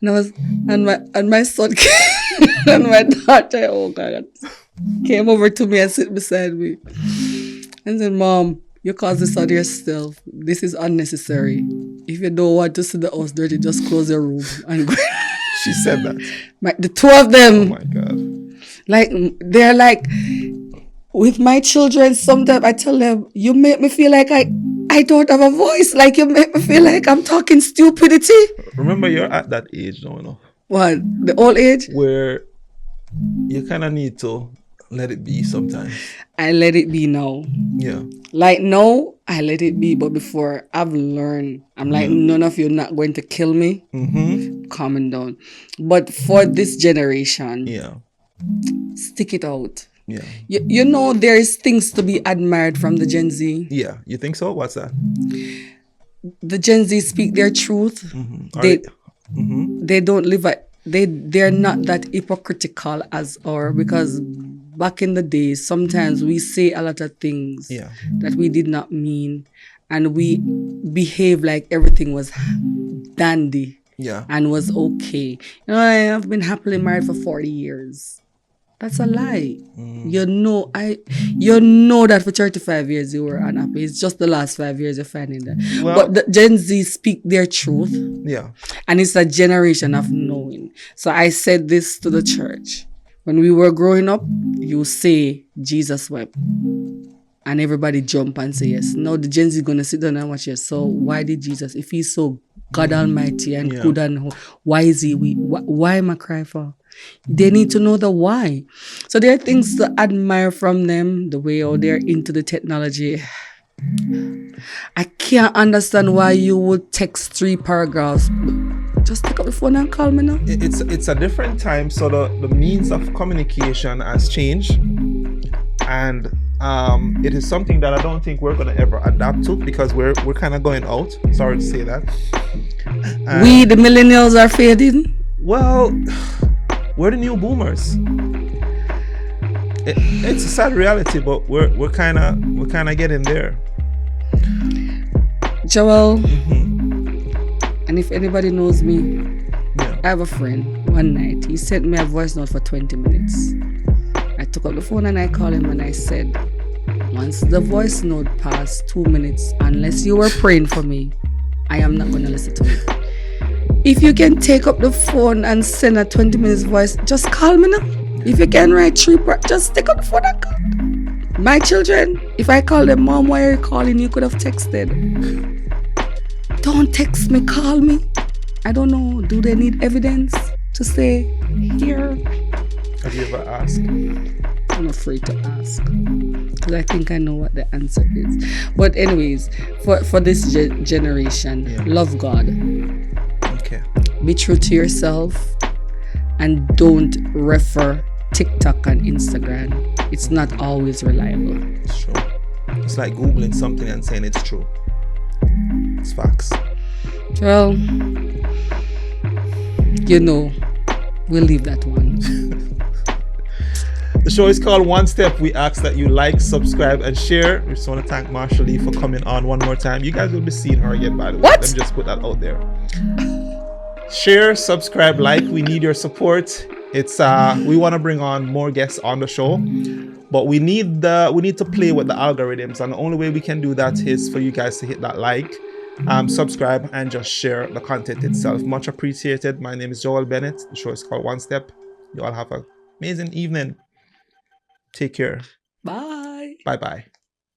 and my son came and my daughter, oh God, came over to me and sit beside me and said, Mom, you caused this on yourself. This is unnecessary. If you don't want to see the house dirty, just close your room and go. She said that. The 2 of them. Oh my God. Like, they're like, with my children, sometimes I tell them, you make me feel like I don't have a voice. Like, you make me feel like I'm talking stupidity. Remember, you're at that age, don't you know? What? The old age? Where you kind of need to let it be sometimes. I let it be now. Yeah. Like, now, I let it be. But before, I've learned. I'm like, none of you are not going to kill me. Calming down. But for this generation, Yeah. stick it out. Yeah. You know, there is things to be admired from the Gen Z. Yeah. You think so? What's that? The Gen Z speak their truth. They don't live they're not that hypocritical as our, because back in the days sometimes we say a lot of things Yeah. that we did not mean, and we behave like everything was dandy Yeah. and was okay. I've been happily married for 40 years. That's a lie. You know that for 35 years you were unhappy. It's just the last 5 years you're finding that. Well- but the Gen Z speak their truth, Yeah. and it's a generation of knowing. So I said this to the church. When we were growing up, you say Jesus wept, and everybody jump and say yes. Now the Gen Z gonna sit down and watch it. So why did Jesus, if he's so God Almighty and good and why is he weep? Why am I crying for? They need to know the why. So there are things to admire from them, the way how they're into the technology. I can't understand why you would text 3 paragraphs. Just pick up the phone and call me now. It's a different time, so the means of communication has changed, and it is something that I don't think we're gonna ever adapt to, because we're kind of going out. Sorry to say that. We the millennials are fading. Well, we're the new boomers. It's a sad reality, but we're kind of getting there. Joel, and if anybody knows me, Yeah. I have a friend. One night he sent me a voice note for 20 minutes. I took up the phone and I called him and I said, once the voice note passed 2 minutes, unless you were praying for me, I am not going to listen to it. If you can take up the phone and send a 20 minutes voice, just call me now. If you can write 3 just take up the phone and call. My children, if I call them, Mom, why are you calling? You could have texted. Don't text me, call me. I don't know. Do they need evidence to say here? Have you ever asked? I'm afraid to ask because I think I know what the answer is. But anyways, for this generation, love God. Okay. Be true to yourself, and don't refer TikTok and Instagram. It's not always reliable. It's true. It's like Googling something and saying it's true. It's facts. Well, we'll leave that one. The show is called One Step. We ask that you like, subscribe, and share. We just want to thank Marsha Lee for coming on one more time. You guys will be seeing her again, by the way. What? Let me just put that out there. Share, subscribe, like. We need your support. It's we want to bring on more guests on the show, but we need to play with the algorithms, and the only way we can do that is for you guys to hit that like, subscribe, and just share the content itself. Much appreciated. My name is Joel Bennett. The show is called One Step. You all have an amazing evening. Take care. Bye. Bye-bye.